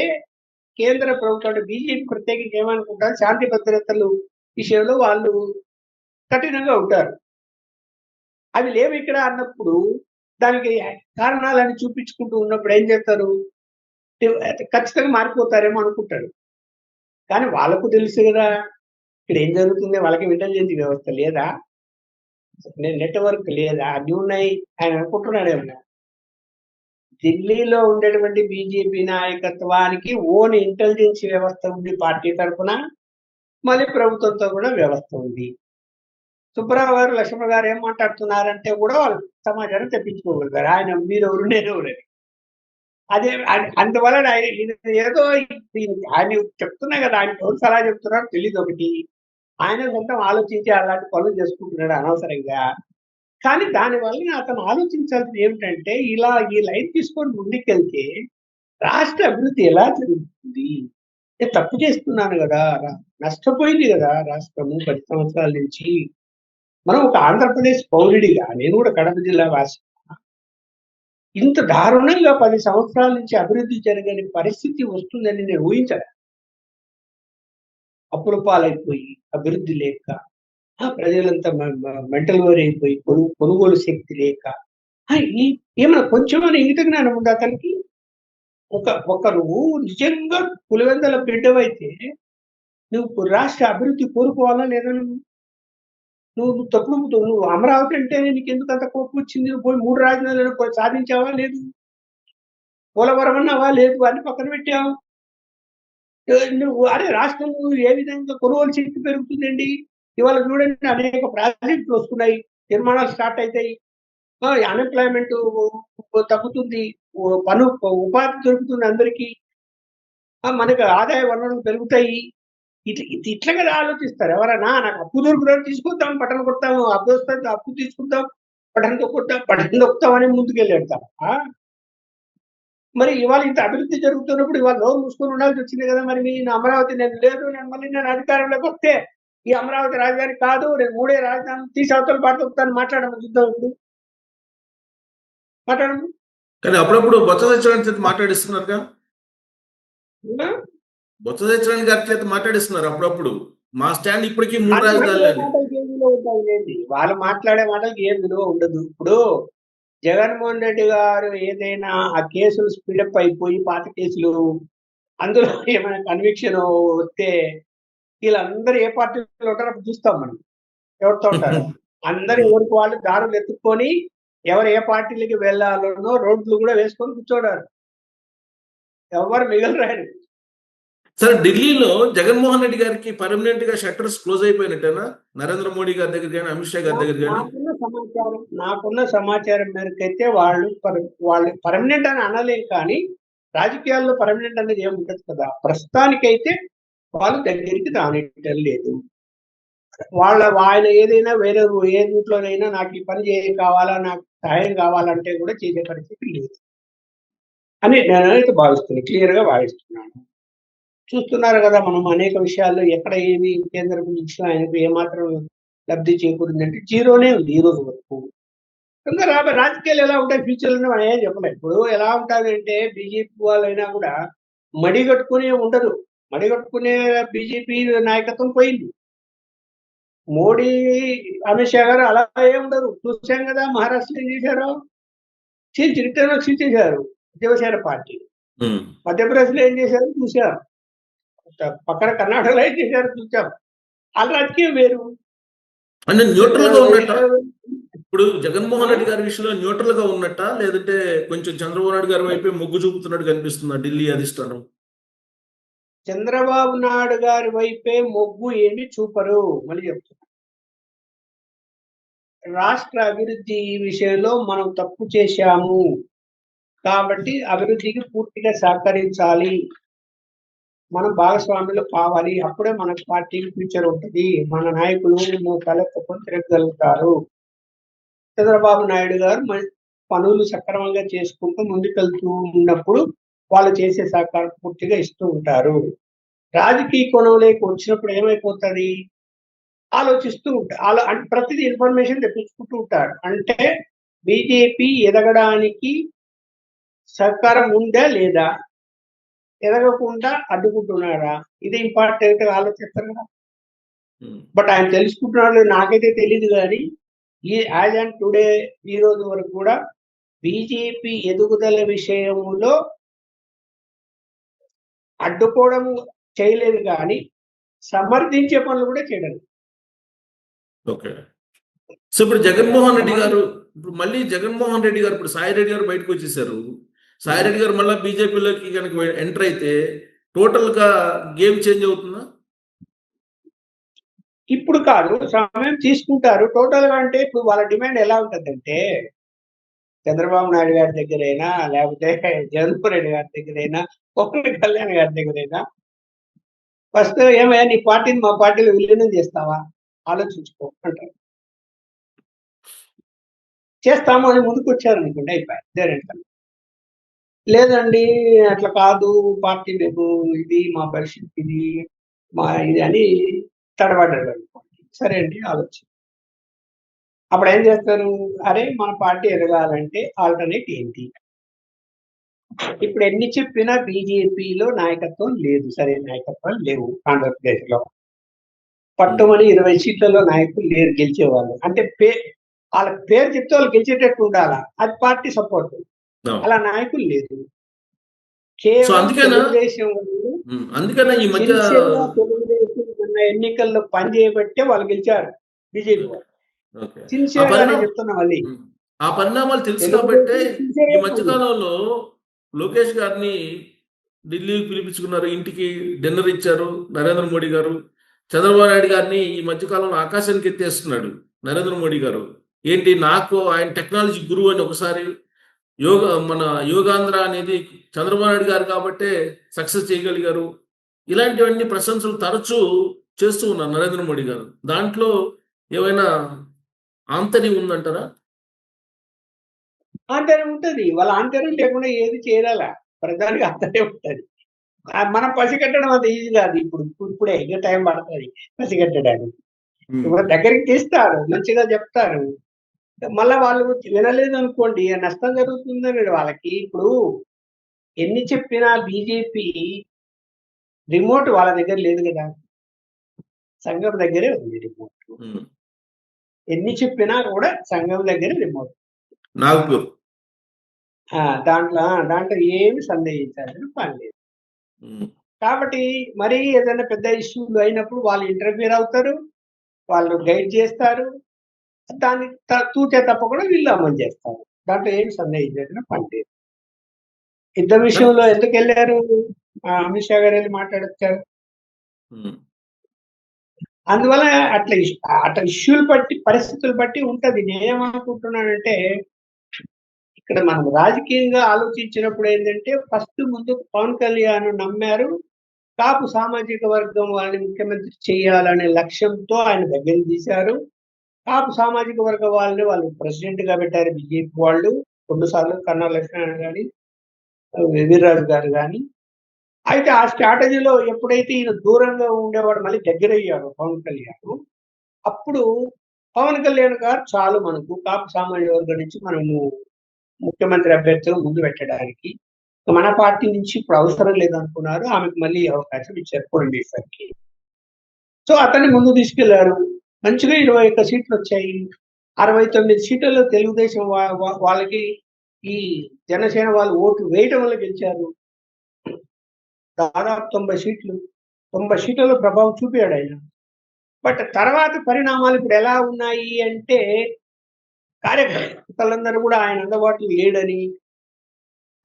కేంద్ర ప్రభుత్వం అంటే బీజేపీ ప్రత్యేకంగా ఏమనుకుంటారు శాంతి భద్రతలు విషయంలో వాళ్ళు కఠినంగా ఉంటారు. అవి లేవు ఇక్కడ అన్నప్పుడు దానికి కారణాలని చూపించుకుంటూ ఉన్నప్పుడు ఏం చేస్తారు? ఖచ్చితంగా మారిపోతారేమో అనుకుంటాడు. కానీ వాళ్ళకు తెలుసు కదా! ఇక్కడ ఏం జరుగుతుంది? వాళ్ళకి ఇంటెలిజెన్స్ వ్యవస్థ లేదా? నెట్‌వర్క్ లేదా? అన్నీ ఉన్నాయి. ఆయన అనుకుంటున్నాడేమో. ఢిల్లీలో ఉండేటువంటి బీజేపీ నాయకత్వానికి ఓన్ ఇంటెలిజెన్స్ వ్యవస్థ ఉంది పార్టీ తరఫున. మళ్ళీ ప్రభుత్వంతో కూడా వ్యవస్థ ఉంది. సుబ్బారావు గారు, లక్ష్మణ గారు ఏం మాట్లాడుతున్నారంటే కూడా వాళ్ళు సమాచారం తెప్పించుకోగలుగుతారు. ఆయన మీరెవరు నేనెవరని. అదే అందువలన ఈయన ఏదో ఆయన చెప్తున్నా కదా! ఆయన ఎవరు సలహా చెప్తున్నారో తెలీదు ఒకటి. ఆయన సొంతం ఆలోచించి అలాంటి పనులు చేసుకుంటున్నాడు అనవసరంగా. కానీ దానివలన అతను ఆలోచించాల్సింది ఏమిటంటే ఇలా ఈ లైన్ తీసుకొని ముందుకెళ్తే రాష్ట్ర అభివృద్ధి ఎలా జరుగుతుంది? నేను తప్పు చేస్తున్నాను గదా! నష్టపోయింది గదా! రాష్ట్రము 10 సంవత్సరాల నుంచి. మనం ఒక ఆంధ్రప్రదేశ్ పౌరుడిగా నేను కూడా కడప జిల్లా వాసిగా ఇంత దారుణంగా 10 సంవత్సరాల నుంచి అభివృద్ధి జరగని పరిస్థితి వస్తుందని నేను ఊహించలే. అప్పుల పాలైపోయి, అభివృద్ధి లేక, ప్రజలంతా మెంటల్ వర్ అయిపోయి, కొనుగోలు శక్తి లేక, ఈ ఏమైనా కొంచెమైనా ఇంగిత జ్ఞానం ఉందా అతనికి? నువ్వు నిజంగా పులివెందుల బిడ్డవైతే నువ్వు రాష్ట్ర అభివృద్ధి కోరుకోవాలా లేదా నువ్వు? నువ్వు అమరావతి అంటేనే నీకెందుకు అంత కోపం వచ్చింది? నువ్వు పోయి 3 రాజధానులను సాధించావా? లేదు. పోలవరం అన్నావా? లేదు. అన్ని పక్కన పెట్టావు. నువ్వు రాష్ట్రం ఏ విధంగా కొనుగోలు శక్తి పెరుగుతుందండి? ఇవాళ చూడండి అనేక ప్రాజెక్టులు వస్తున్నాయి. నిర్మాణాలు స్టార్ట్ అయితాయి. అన్‌ఎంప్లాయ్‌మెంట్ తగ్గుతుంది. ఉపాధి దొరుకుతుంది అందరికీ. మనకు ఆదాయ వనరులు పెరుగుతాయి. ఇట్లా కదా ఆలోచిస్తారు ఎవరైనా. నాకు అప్పు దొరుకుతుంది తీసుకొద్దాం, బటన్ కొడతాము. అప్పు వస్తుంది అప్పు తీసుకుందాం, బటన్ తొక్కుతాం అని ముందుకెళ్ళేడతాం. మరి ఇవాళ ఇంత అభివృద్ధి జరుగుతున్నప్పుడు ఇవాళ నోరు మూసుకొని ఉండాల్సి వచ్చింది కదా! మరి నేను అమరావతి నేను అధికారంలోకి వస్తే ఈ అమరావతి రాజధాని కాదు, నేను 3 రాజధానులు తీసి అవతల పాటలు మాట్లాడమని చూద్దాం ఇప్పుడు. మాట్లాడము. కానీ అప్పుడప్పుడు బొత్స సత్యనారాయణ చేత మాట్లాడిస్తున్నారుగా. బొత్స సత్యనారాయణ గారి చేత మాట్లాడిస్తున్నారు అప్పుడప్పుడు. మా స్టాండ్ ఇప్పటికీ 3 రాజధానులని. వాళ్ళు మాట్లాడే మాటలకి ఏం విలువ ఉండదు. ఇప్పుడు జగన్మోహన్ రెడ్డి గారు ఏదైనా ఆ కేసులు స్పీడప్ అయిపోయి పాత కేసులు అందులో ఏమైనా కన్విక్షన్ వస్తే వీళ్ళందరూ ఏ పార్టీలో ఉంటారో చూస్తాం మనం. ఎవరితో ఉంటారు? అందరూ ఎవరికి వాళ్ళు దారులు ఎత్తుక్కొని ఎవరు ఏ పార్టీలకి వెళ్ళాలనో రోడ్లు కూడా వేసుకొని కూర్చోడారు. ఎవరు మిగలరారు. సరే, ఢిల్లీలో జగన్మోహన్ రెడ్డి గారికి పర్మనెంట్ గా షట్టర్స్ క్లోజ్ అయిపోయినట్టేనా? నరేంద్ర మోడీ గారి దగ్గర కానీ, అమిత్ షా గారి దగ్గర కానీ? నాకున్న సమాచారం మేరకైతే వాళ్ళు పర్మనెంట్ అని అనలేం, కానీ రాజకీయాల్లో పర్మనెంట్ అనేది ఏమి ఉండదు కదా. ప్రస్తుతానికైతే వాళ్ళు దగ్గరికి రానియటం లేదు. ఆయన ఏదైనా వేరే ఏ రూట్లోనైనా నాకు ఈ పని కావాలా, నాకు సహాయం కావాలంటే కూడా చేసే పరిస్థితి లేదు అని నేనైతే భావిస్తున్నాను. క్లియర్ గా భావిస్తున్నాను. చూస్తున్నారు కదా మనం అనేక విషయాల్లో ఎక్కడ ఏమి కేంద్ర ప్రభుత్వం ఆయనకు ఏమాత్రం లబ్ధి చేకూరిందంటే జీరోనే ఉంది ఈ రోజు వరకు. ఇంకా రాజకీయాలు ఎలా ఉంటాయి ఫ్యూచర్లో మనం ఏం చెప్పలేం. ఇప్పుడు ఎలా ఉంటాయంటే బీజేపీ వాళ్ళైనా కూడా మడిగట్టుకునే ఉండదు. మడిగట్టుకునే బీజేపీ నాయకత్వం పోయింది. మోడీ, అమిత్ షా గారు అలా ఏం ఉండరు. చూసాం కదా మహారాష్ట్రలో ఏం చేశారు? చీల్చేశారు శివసేన పార్టీ. మధ్యప్రదేశ్లో ఏం చేశారు చూశారు. పక్కన కర్ణాటకలో ఏం చేశారు చూసాం. వాళ్ళ రాజకీయం వేరు. అంటే న్యూట్రల్ గా ఉన్నట్ట ఇప్పుడు జగన్మోహన్ రెడ్డి గారి విషయంలో న్యూట్రల్ గా ఉన్నట్ట, లేదంటే కొంచెం చంద్రబాబు నాయుడు గారి వైపే మొగ్గు చూపుతున్నట్టు కనిపిస్తుందా ఢిల్లీ అధిష్టానం? చంద్రబాబు నాయుడు గారి వైపే మొగ్గు ఏమి చూపరు. మళ్ళీ చెప్తున్నా. రాష్ట్ర అభివృద్ధి విషయంలో మనం తప్పు చేశాము. కాబట్టి అభివృద్ధికి పూర్తిగా సహకరించాలి. మనం భాగస్వాములు కావాలి. అప్పుడే మన పార్టీకి ఫ్యూచర్ ఉంటది. మన నాయకులు తలెత్తుకొని తిరగగలుగుతారు. చంద్రబాబు నాయుడు గారు పనులు సక్రమంగా చేసుకుంటూ ముందుకెళ్తూ ఉన్నప్పుడు వాళ్ళు చేసే సహకారం పూర్తిగా ఇస్తూ ఉంటారు. రాజకీయ కోణంలోకి వచ్చినప్పుడు ఏమైపోతది? ఆలోచిస్తూ ఉంటారు. అంటే ప్రతిదీ ఇన్ఫర్మేషన్ తెప్పించుకుంటూ ఉంటారు. అంటే బీజేపీ ఎదగడానికి సహకారం ఉందా లేదా? ఎదగకుండా అడ్డుకుంటున్నారా? ఇది ఇంపార్టెంట్ గా ఆలోచిస్తారు కదా. బట్ ఆయన తెలుసుకుంటున్నాడు నాకైతే తెలియదు కానీ యాజ్ అండ్ టుడే ఈ రోజు వరకు కూడా బీజేపీ ఎదుగుదల విషయంలో అడ్డుకోవడం చేయలేదు కానీ సమర్థించే పనులు కూడా చేయడం. ఓకే. సో ఇప్పుడు జగన్మోహన్ రెడ్డి గారు ఇప్పుడు సాయి రెడ్డి గారు బయటకు వచ్చేసారు. సాయి రెడ్డి గారు మళ్ళీ బీజేపీలోకి కనుక ఎంటర్ అయితే టోటల్ గా గేమ్ చేంజ్ అవుతుందా? ఇప్పుడు కాదు, సమయం తీసుకుంటారు. టోటల్ గా అంటే ఇప్పుడు వాళ్ళ డిమాండ్ ఎలా ఉంటుందంటే చంద్రబాబు నాయుడు గారి దగ్గరైనా లేకపోతే జగన్మోహన్ రెడ్డి గారి దగ్గరైనా పవన్ కళ్యాణ్ గారి దగ్గరైనా ఫస్ట్ ఏమయ్యా నీ పార్టీని మా పార్టీలో విలీనం చేస్తావా ఆలోచించుకో అంటారు. చేస్తాము అని ముందుకు వచ్చారు అనుకోండి అయిపోయి. లేదండి అట్లా కాదు, పార్టీ రేపు ఇది మా భవిష్యత్ ఇది మా ఇది అని తడబడ్డాడు అనుకోండి. సరే అండి ఆలోచన. అప్పుడు ఏం చేస్తారు? అరే మన పార్టీ ఎదగాలంటే ఆల్టర్నేట్ ఏంటి? ఇప్పుడు ఎన్ని చెప్పినా బీజేపీలో నాయకత్వం లేదు, సరైన నాయకత్వాలు లేవు. ఆంధ్రప్రదేశ్ లో పట్టుమని 20 సీట్లలో నాయకులు లేరు గెలిచేవాళ్ళు. అంటే వాళ్ళ పేరు చెప్తే వాళ్ళు గెలిచేటట్టు ఉండాలా, అది పార్టీ సపోర్ట్. అలా నాయకులు లేదు. కేవలం తెలుగుదేశం అందుకనే ఈ మధ్య తెలుగుదేశం ఉన్న ఎన్నికల్లో పని చేయబట్టే వాళ్ళు గెలిచారు బీజేపీ వాళ్ళు. సిన్సియర్ గా నేను చెప్తున్నా మళ్ళీ. ఆ పరిణామాలు తెలుసు కాబట్టి ఈ మధ్య కాలంలో లోకేష్ గారిని ఢిల్లీకి పిలిపించుకున్నారు, ఇంటికి డిన్నర్ ఇచ్చారు నరేంద్ర మోడీ గారు. చంద్రబాబు నాయుడు గారిని ఈ మధ్యకాలంలో ఆకాశానికి ఎత్తేస్తున్నాడు నరేంద్ర మోడీ గారు. ఏంటి నాకు ఆయన టెక్నాలజీ గురువు అని ఒకసారి మన యోగాంధ్ర అనేది చంద్రబాబు నాయుడు గారు కాబట్టే సక్సెస్ చేయగలిగారు. ఇలాంటివన్నీ ప్రశంసలు తరచూ చేస్తూ ఉన్నారు నరేంద్ర మోడీ గారు. దాంట్లో ఏమైనా ఆంతర్యం ఉందంటారా? ఆంతర్యం ఉంటది. వాళ్ళ ఆంతర్యం లేకుండా ఏది చేయాలా? ప్రధానికి ఆంతర్యం ఉంటది. మనం పసిగట్టడం అంత ఈజీ కాదు. ఇప్పుడే ఇంకా టైం పడుతుంది పసిగట్టడానికి. ఇప్పుడు దగ్గరికి తీస్తారు, మంచిగా చెప్తారు. మళ్ళా వాళ్ళు వినలేదు అనుకోండి నష్టం జరుగుతుందని వాళ్ళకి. ఇప్పుడు ఎన్ని చెప్పినా బీజేపీ రిమోట్ వాళ్ళ దగ్గర లేదు కదా, సంఘం దగ్గరే ఉంది రిమోట్. ఎన్ని చెప్పినా కూడా సంఘం దగ్గర రిమోట్. నాగపూర్ దాంట్లో ఏమి సందేహించాల్సిన పని లేదు. కాబట్టి మరీ ఏదైనా పెద్ద ఇష్యూలు అయినప్పుడు వాళ్ళు ఇంటర్ఫియర్ అవుతారు, వాళ్ళు గైడ్ చేస్తారు. దాన్ని తూచే తప్పకుండా వీళ్ళు అమలు చేస్తారు. దాంట్లో ఏమి సందేహించాల్సిన పని లేదు. యుద్ధ విషయంలో ఎందుకు వెళ్ళారు? అమిత్ షా గారు వెళ్ళి మాట్లాడొచ్చారు. అందువల్ల అట్లా ఇష్యూలు బట్టి పరిస్థితులు బట్టి ఉంటది. నేనేమనుకుంటున్నానంటే ఇక్కడ మనం రాజకీయంగా ఆలోచించినప్పుడు ఏంటంటే ఫస్ట్ ముందు పవన్ కళ్యాణ్ నమ్మారు. కాపు సామాజిక వర్గం వాళ్ళని ముఖ్యమంత్రి చేయాలనే లక్ష్యంతో ఆయన దగ్గర తీశారు. కాపు సామాజిక వర్గ వాళ్ళు ప్రెసిడెంట్ గా పెట్టారు బీజేపీ వాళ్ళు 2 సార్లు, కన్నా లక్ష్మణ్ గాని వీర్రాజు గారు కానీ. అయితే ఆ స్ట్రాటజీలో ఎప్పుడైతే ఈయన దూరంగా ఉండేవాడు మళ్ళీ దగ్గర అయ్యాడు పవన్ కళ్యాణ్, అప్పుడు పవన్ కళ్యాణ్ గారు చాలు మనకు కాపు సామాజిక వర్గం నుంచి మనము ముఖ్యమంత్రి అభ్యర్థులు ముందు పెట్టడానికి మన పార్టీ నుంచి ఇప్పుడు అవసరం లేదనుకున్నారు. ఆమెకు మళ్ళీ అవకాశం ఇచ్చారు పురంధేశ్వరికి. సో అతన్ని ముందు తీసుకెళ్లారు. మంచిగా 21 సీట్లు వచ్చాయి. 69 సీట్లలో తెలుగుదేశం వాళ్ళకి ఈ జనసేన వాళ్ళు ఓట్లు వేయడం వల్ల గెలిచారు. దాదాపు 90 సీట్లలో ప్రభావం చూపాడు ఆయన. బట్ తర్వాత పరిణామాలు ఇప్పుడు ఎలా ఉన్నాయి అంటే కార్యకర్తలందరూ కూడా ఆయన అందుబాటులో లేడని,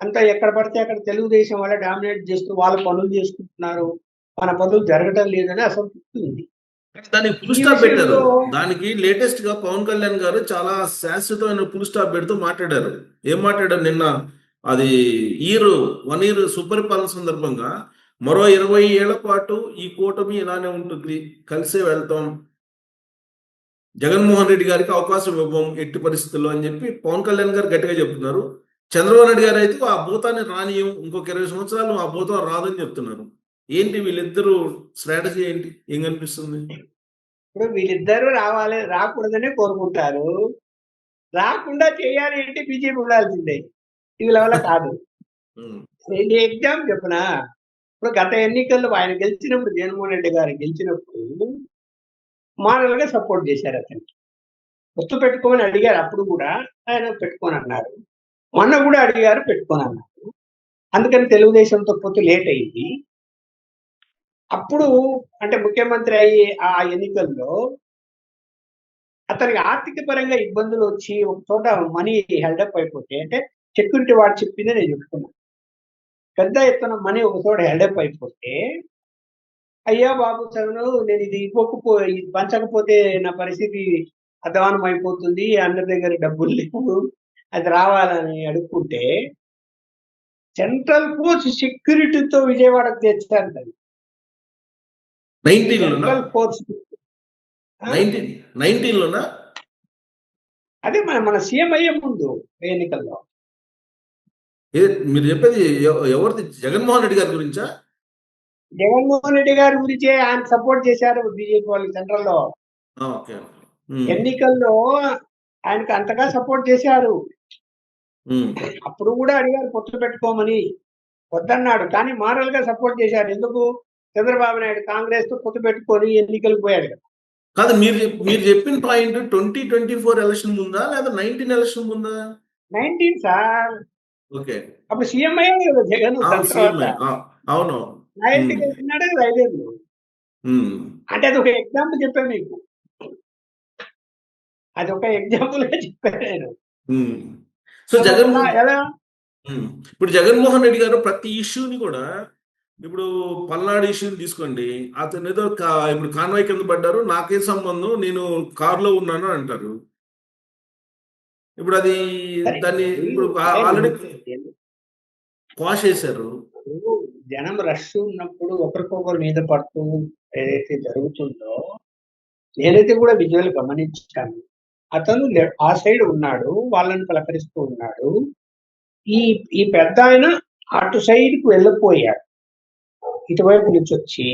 అంతా ఎక్కడ పడితే అక్కడ తెలుగుదేశం వల్ల డామినేట్ చేస్తూ వాళ్ళు పనులు చేసుకుంటున్నారు. మన పనులు జరగటం లేదని అసంతృప్తి ఉంది. దానికి ఫుల్ ఈ స్టాప్ పెట్టారు. విషయంలో దానికి లేటెస్ట్ గా పవన్ కళ్యాణ్ గారు చాలా శాశ్వతమైన ఫుల్ స్టాప్ పెడుతూ మాట్లాడారు. ఏం మాట్లాడారు నిన్న? అది ఇయర్ 1 ఇయర్ సుపరిపాలన సందర్భంగా మరో 20 ఏళ్ల పాటు ఈ కూటమి ఇలానే ఉంటుంది, కలిసే వెళ్తాం, జగన్మోహన్ రెడ్డి గారికి అవకాశం ఇవ్వం ఎట్టి పరిస్థితుల్లో అని చెప్పి పవన్ కళ్యాణ్ గారు గట్టిగా చెప్తున్నారు. చంద్రబాబు నాయుడు గారు అయితే ఆ భూతాన్ని రానియం, ఇంకొక 20 సంవత్సరాలు ఆ భూతం రాదని చెప్తున్నారు. ఏంటి వీళ్ళిద్దరూ స్ట్రాటజీ ఏంటి? ఏం కనిపిస్తుంది? ఇప్పుడు వీళ్ళిద్దరూ రావాలి, రాకూడదనే కోరుకుంటారు. రాకుండా చేయాలి అంటే బీజేపీ ఉండాల్సిందే. వీళ్ళ వల్ల కాదు. ఉమ్, నేను ఎగ్జాంపుల్ చెప్పనా? ఇప్పుడు గత ఎన్నికల్లో ఆయన గెలిచినప్పుడు, జగన్మోహన్ రెడ్డి గారు గెలిచినప్పుడు మానవులుగా సపోర్ట్ చేశారు అతనికి. గుర్తు పెట్టుకోమని అడిగారు అప్పుడు కూడా, ఆయన పెట్టుకోనన్నారు. మొన్న కూడా అడిగారు, పెట్టుకోనన్నారు. అందుకని తెలుగుదేశంతో పొత్తు లేట్ అయింది. అప్పుడు అంటే ముఖ్యమంత్రి అయ్యి ఆ ఎన్నికల్లో అతనికి ఆర్థిక పరంగా ఇబ్బందులు వచ్చి ఒక చోట మనీ హెల్డప్ అయిపోతే, అంటే సెక్యూరిటీ వాడు చెప్పిందే నేను చెప్తున్నా. పెద్ద ఎత్తున మనీ ఒక చోట హెల్డప్ అయిపోతే, అయ్యా బాబు చదువు నేను ఇది ఇది పంచకపోతే నా పరిస్థితి అధ్వానం అయిపోతుంది. అందరి దగ్గర డబ్బులు లేవు. అది రావాలని అడుక్కుంటే సెంట్రల్ ఫోర్స్ సెక్యూరిటీతో విజయవాడకు తెచ్చారు దాన్ని. 19 లోనా? సెంట్రల్ ఫోర్స్ 19 లోనా? అదే మన సీఎం అయ్యే ముందు ఎన్నికల్లో. మీరు చెప్పేది ఎవరిది? జగన్మోహన్ రెడ్డి గారి గురించా? జగన్మోహన్ రెడ్డి గారి గురించే ఆయన సపోర్ట్ చేశారు బీజేపీ వాళ్ళు సెంట్రల్ లో. ఓకే. ఎన్నికల్లో ఆయనకు అంతగా సపోర్ట్ చేశారు. అప్పుడు కూడా అడిగారు పొత్తు పెట్టుకోమని, వద్దన్నాడు. కానీ మారల్ గా సపోర్ట్ చేశారు. ఎందుకు? చంద్రబాబు నాయుడు కాంగ్రెస్ తో పొత్తు పెట్టుకొని ఎన్నికలకు పోయాడు కదా. కాదు, మీరు చెప్పిన పాయింట్ 2024 ఎలక్షన్ ముందా లేదా 19 ఎలక్షన్ ముందా? 19 సార్. ఓకే. అప్పుడు సీఎం అయ్యాడు కదా జగన్. దాని తర్వాత అవును. నాయుడు గెలిచినాడు కదా 5 ఏళ్ళు. అంటే అది ఒక ఎగ్జాంపుల్ చెప్పాను మీకు. అది ఒక ఎగ్జాంపుల్ గా చెప్పాను నేను. సో ఎలా ఇప్పుడు జగన్మోహన్ రెడ్డి గారు ప్రతి ఇష్యూని కూడా, ఇప్పుడు పల్నాడు ఇష్యూని తీసుకోండి, అతను ఏదో ఇప్పుడు కాన్వాయ్ కింద పడ్డారు, నాకే సంబంధం, నేను కారులో ఉన్నాను అంటారు. ఇప్పుడు అది దాన్ని ఇప్పుడు ఆల్రెడీ క్వాష్ చేశారు. జనం రష్ ఉన్నప్పుడు ఒకరికొకరు మీద పడుతూ ఏదైతే జరుగుతుందో, నేనైతే కూడా విజువల్ గమనించాను. అతను ఆ సైడ్ ఉన్నాడు, వాళ్ళని పలకరిస్తూ ఉన్నాడు. ఈ పెద్ద ఆయన అటు సైడ్ కు వెళ్ళిపోయాడు, ఇటువైపు నుంచి వచ్చి.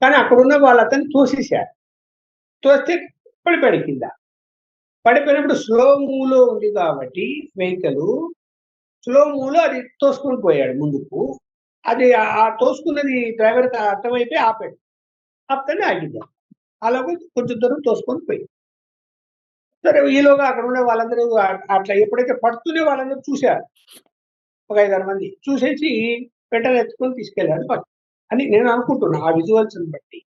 కానీ అక్కడున్న వాళ్ళు అతన్ని తోసేశారు. తోస్తే పడిపోయాడు కింద. పడిపోయినప్పుడు స్లో మూవ్లో ఉంది కాబట్టి వెహికల్ స్లో మూవ్లో అది తోసుకొని పోయాడు ముందుకు. అది ఆ తోసుకున్నది డ్రైవర్కి అర్థమైపోయి ఆపాడు. ఆపితేనే ఆగింది. అలాగే కొంచెం దూరం తోసుకొని పోయింది. సరే, ఈలోగా అక్కడ ఉండే వాళ్ళందరూ అట్లా ఎప్పుడైతే పడుతూనే వాళ్ళందరూ చూశారు. ఒక 5-6 మంది చూసేసి వెంటనే ఎత్తుకొని తీసుకెళ్ళాడు అని నేను అనుకుంటున్నా ఆ విజువల్స్ బట్టి.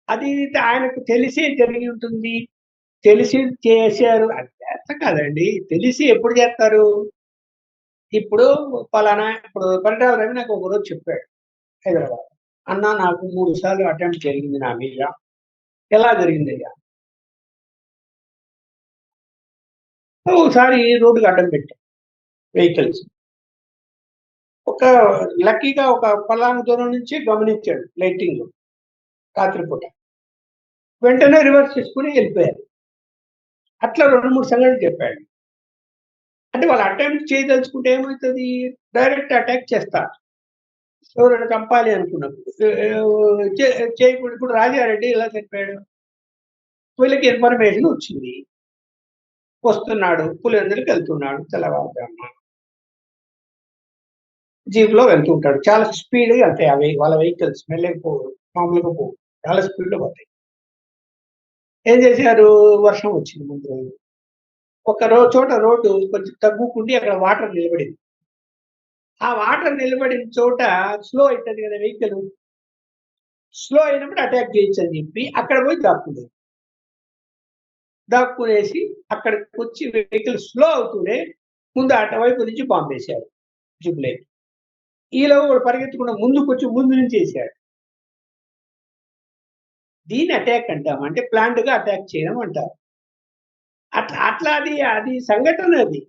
అది ఆయనకు తెలిసే జరిగి ఉంటుంది, తెలిసి చేశారు అది చేస్తా కాదండి. తెలిసి ఎప్పుడు చేస్తారు? ఇప్పుడు పలానా ఇప్పుడు పరిటాల రవి నాకు ఒక రోజు చెప్పాడు హైదరాబాద్, అన్న నాకు 3 సార్లు అటెంప్ట్ జరిగింది నా మీద. ఎలా జరిగింది అయ్యా? ఒకసారి రోడ్డుకి అడ్డం పెట్టాం వెహికల్స్. ఒక లక్కీగా ఒక పలానా దూరం నుంచి గమనించాడు లైటింగ్ రాత్రిపూట. వెంటనే రివర్స్ చేసుకుని వెళ్ళిపోయారు. అట్లా 2-3 సంఘటనలు చెప్పాడు. అంటే వాళ్ళు అటెంప్ట్ చేయదలుచుకుంటే ఏమవుతుంది? డైరెక్ట్ అటాక్ చేస్తారు. ఎవరైనా చంపాలి అనుకున్నప్పుడు చేయకుండా. ఇప్పుడు రాజారెడ్డి ఇలా చెప్పాడు, వీళ్ళకి ఇన్ఫర్మేషన్ వచ్చింది, వస్తున్నాడు, పులివెందులకు వెళ్తున్నాడు, తెల్లవారుజామున జీప్ లో వెళ్తుంటాడు. చాలా స్పీడ్గా వెళ్తాయి అవి వాళ్ళ వెహికల్స్. మామూలుగా పోవు, చాలా స్పీడ్లో పోతాయి. ఏం చేశారు? వర్షం వచ్చింది ముందు రోజు. చోట రోడ్డు కొంచెం తగ్గుకుండి అక్కడ వాటర్ నిలబడింది. ఆ వాటర్ నిలబడిన చోట స్లో అవుతుంది కదా వెహికల్. స్లో అయినప్పుడు అటాక్ చేయొచ్చు అని చెప్పి అక్కడ పోయి దాక్కునేసి అక్కడికి వచ్చి వెహికల్ స్లో అవుతూనే ముందు అటువైపు నుంచి బాంబు వేశారు జీప్ లైట్. ఈలో పరిగెత్తకుండా ముందుకు వచ్చి ముందు నుంచి వేసాడు. దీన్ని అటాక్ అంటాం. అంటే ప్లాన్డ్‌గా అటాక్ చేయడం అంటారు. అట్లా అట్లా అది సంఘటన అది.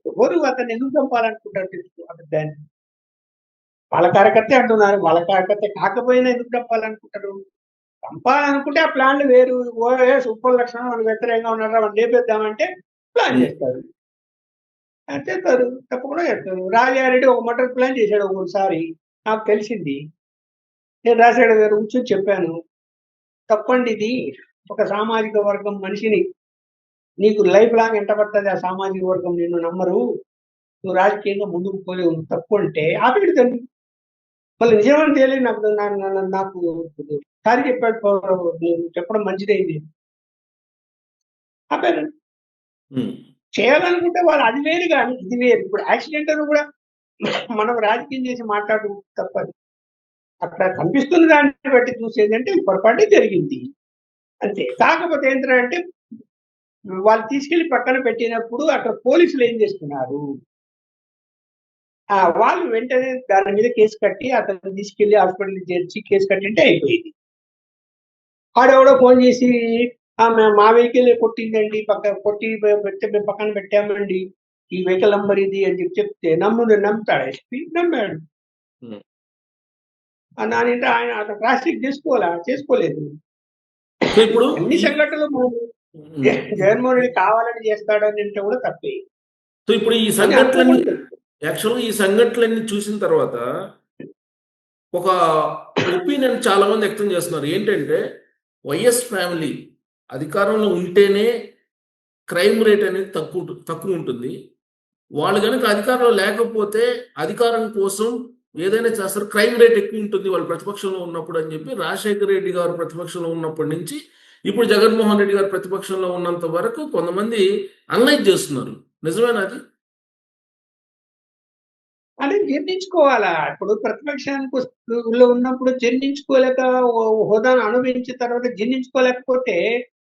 ఎవరు అతన్ని ఎందుకు చంపాలనుకుంటారు తెలుసు దాన్ని. వాళ్ళ కార్యకర్తే అంటున్నారు. వాళ్ళ కార్యకర్త కాకపోయినా ఎందుకు చంపాలనుకుంటారు? చంపాలనుకుంటే ఆ ప్లాన్‌లు వేరు. సూపర్ లక్షణం మనకు వ్యతిరేకంగా ఉన్నారా వాడిని లేపేద్దామంటే ప్లాన్ చేస్తారు. చేస్తారు. తప్పకుండా చేస్తారు. రాజారెడ్డి ఒక మర్డర్ ప్లాన్ చేశాడు ఒకసారి. నాకు తెలిసింది. నేను రాజశేఖర్ గారు కూర్చొని చెప్పాను. తప్పండి ఇది. ఒక సామాజిక వర్గం మనిషిని నీకు లైఫ్ లాంగ్ ఎంట పడతది ఆ సామాజిక వర్గం నిన్ను నమ్మరు. నువ్వు రాజకీయంగా ముందుకు పోలేవు తప్పు అంటే ఆపేడు తండ్రి. మళ్ళీ నిజమని తేలి నాకు సారీ చెప్పాడు. నేను చెప్పడం మంచిదైంది. ఆపారు. చేయాలనుకుంటే వాళ్ళు అది వేరు గాని ఇది వేరు. ఇప్పుడు యాక్సిడెంట్ అని కూడా మనం రాజకీయం చేసి మాట్లాడడం తప్పదు. అక్కడ కనిపిస్తున్న దాన్ని బట్టి చూసేదంటే పొరపాటే జరిగింది. అంతే. కాకపోతే ఏంటంటే వాళ్ళు తీసుకెళ్లి పక్కన పెట్టినప్పుడు అక్కడ పోలీసులు ఏం చేస్తున్నారు? వాళ్ళు వెంటనే దాని మీద కేసు కట్టి అతన్ని తీసుకెళ్లి హాస్పిటల్‌కి చేర్చి కేసు కట్టింటే అయిపోయింది. ఆడెవడో ఫోన్ చేసి మా వెహికలే కొట్టిందండి. కొట్టి పెడితే మేము పక్కన పెట్టామండి. ఈ వెహికల్ నంబర్ ఇది అని చెప్తే నమ్ముతాడా ఎస్పీ? నమ్మాడు. దానింటే ఆయన అతను క్రాస్ చెక్ చేసుకోలేదు. సో ఇప్పుడు అన్ని సంఘటనలు జగన్మోహన్ రెడ్డి కావాలని చేస్తాడని అంటే కూడా తప్పే. సో ఇప్పుడు ఈ సంఘటనలన్నీ యాక్చువల్‌గా ఈ సంఘటనలన్నీ చూసిన తర్వాత ఒక ఒపీనియన్ చాలా మంది వ్యక్తం చేస్తున్నారు. ఏంటంటే వైఎస్ ఫ్యామిలీ అధికారంలో ఉంటేనే క్రైమ్ రేట్ అనేది తక్కువ ఉంటుంది. వాళ్ళు గనుక అధికారంలో లేకపోతే అధికారం కోసం ఏదైనా చేస్తారు. క్రైమ్ రేట్ ఎక్కువ ఉంటుంది వాళ్ళు ప్రతిపక్షంలో ఉన్నప్పుడు అని చెప్పి రాజశేఖర రెడ్డి గారు ప్రతిపక్షంలో ఉన్నప్పటి నుంచి ఇప్పుడు జగన్మోహన్ రెడ్డి గారు ప్రతిపక్షంలో ఉన్నంత వరకు కొంతమంది అనలైజ్ చేస్తున్నారు. నిజమేనా అది? అంటే జీర్ణించుకోవాలా. ఇప్పుడు ప్రతిపక్షానికి లో ఉన్నప్పుడు జీర్ణించుకోలేక హోదాను అనుభవించిన తర్వాత జీర్ణించుకోలేకపోతే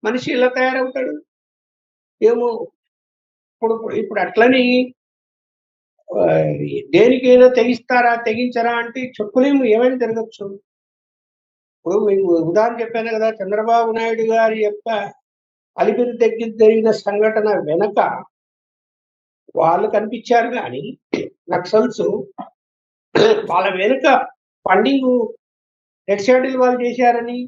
మనిషి ఎలా తయారవుతాడు? ఏమో ఇప్పుడు ఇప్పుడు అట్లని దేనికైనా తెగించరా అంటే చెప్పలేము. ఏమైనా జరగచ్చు. ఇప్పుడు మీకు ఉదాహరణ చెప్పాను కదా! చంద్రబాబు నాయుడు గారి యొక్క అలిపిరి దగ్గర జరిగిన సంఘటన వెనక వాళ్ళు కనిపించారు గాని నక్సల్స్ వాళ్ళ వెనుక ఫండింగ్ రెడ్ షాటిల్ వాళ్ళు చేశారని,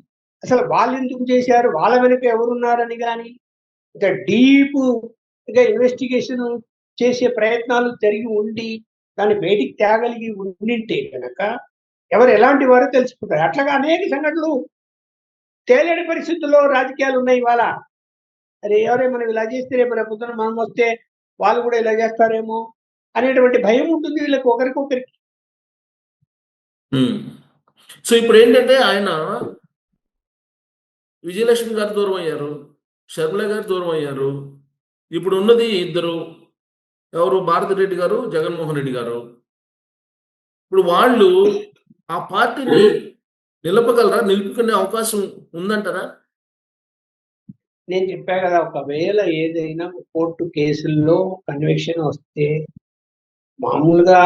అసలు వాళ్ళు ఎందుకు చేశారు? వాళ్ళ వెనుక ఎవరున్నారని గాని, ఇంకా డీప్‌గా ఇన్వెస్టిగేషన్ చేసే ప్రయత్నాలు జరిగి ఉండి, దాన్ని బయటికి తేగలిగి ఉండింటే గనక ఎవరు ఎలాంటి వారో తెలిసిపోతారు. అట్లాగా అనేక సంఘటనలు తేలేని పరిస్థితుల్లో రాజకీయాలు ఉన్నాయి ఇవాళ. అరే! మనం ఇలా చేస్తే రేపు రేపొద్దున మనం వస్తే వాళ్ళు కూడా ఇలా చేస్తారేమో అనేటువంటి భయం ఉంటుంది వీళ్ళకి ఒకరికొకరికి. సో ఇప్పుడేంటంటే ఆయన విజయలక్ష్మి గారు దూరం అయ్యారు. షర్మిల గారు దూరం అయ్యారు. ఇప్పుడు ఉన్నది ఇద్దరు. ఎవరు? భారతిరెడ్డి గారు, జగన్మోహన్ రెడ్డి గారు. ఇప్పుడు వాళ్ళు ఆ పార్టీని నిలుపుకునే అవకాశం ఉందంటారా? నేను చెప్పా కదా! ఒకవేళ ఏదైనా కోర్టు కేసుల్లో కన్విక్షన్ వస్తే మామూలుగా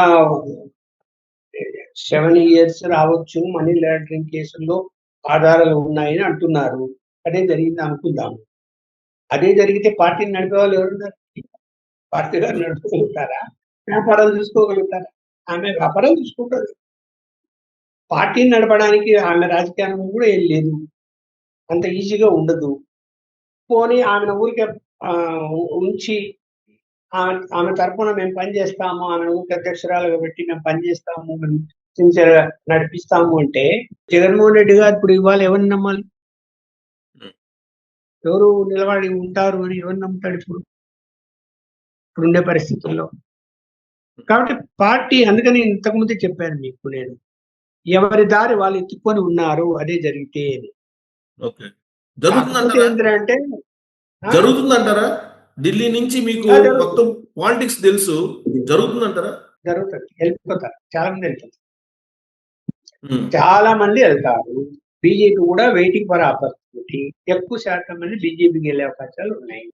7 ఇయర్స్ రావచ్చు. మనీ లాండరింగ్ కేసుల్లో ఆధారాలు ఉన్నాయని అంటున్నారు. అదే జరిగింది అనుకుందాము. అదే జరిగితే పార్టీని నడిపేవాళ్ళు ఎవరున్నారు? పార్టీ గారు నడుపుకోగలుగుతారా? వ్యాపారాలు చూసుకోగలుగుతారా? ఆమె వ్యాపారాలు చూసుకుంటది. పార్టీని నడపడానికి ఆమె రాజకీయ అనుభవం కూడా ఏం లేదు. అంత ఈజీగా ఉండదు. పోనీ ఆమెను ఊరికే ఉంచి ఆమె తరపున మేము పనిచేస్తాము. ఆమెను ఊరికే అధ్యక్షురాలుగా పెట్టి మేము పనిచేస్తాము. మేము సిన్సియర్‌గా నడిపిస్తాము అంటే జగన్మోహన్ రెడ్డి గారు ఇప్పుడు ఇవాళ ఎవరిని నమ్మాలి? ఎవరు నిలబడి ఉంటారు అని ఎవరిని నమ్ముతాడు ఇప్పుడు? ఇప్పుడుండే పరిస్థితుల్లో. కాబట్టి పార్టీ అందుకని ఇంతకుముందే చెప్పాను మీకు నేను. ఎవరి దారి వాళ్ళు ఎత్తుకొని ఉన్నారు. అదే జరిగితే అని. ఓకే. కాకపోతే ఏంటంటే జరుగుతుందంటారా? ఢిల్లీ నుంచి మీకు మొత్తం పాలిటిక్స్ తెలుసు. జరుగుతుందంటారా? జరుగుతుంది. వెళ్ళిపోతారు. చాలా మంది వెళ్తారు. చాలా మంది వెళ్తారు. బీజేపీ కూడా వెయిటింగ్ ఫర్ ఆపర్చునిటీ. ఎక్కువ శాతం మంది బీజేపీకి వెళ్ళే అవకాశాలు ఉన్నాయి.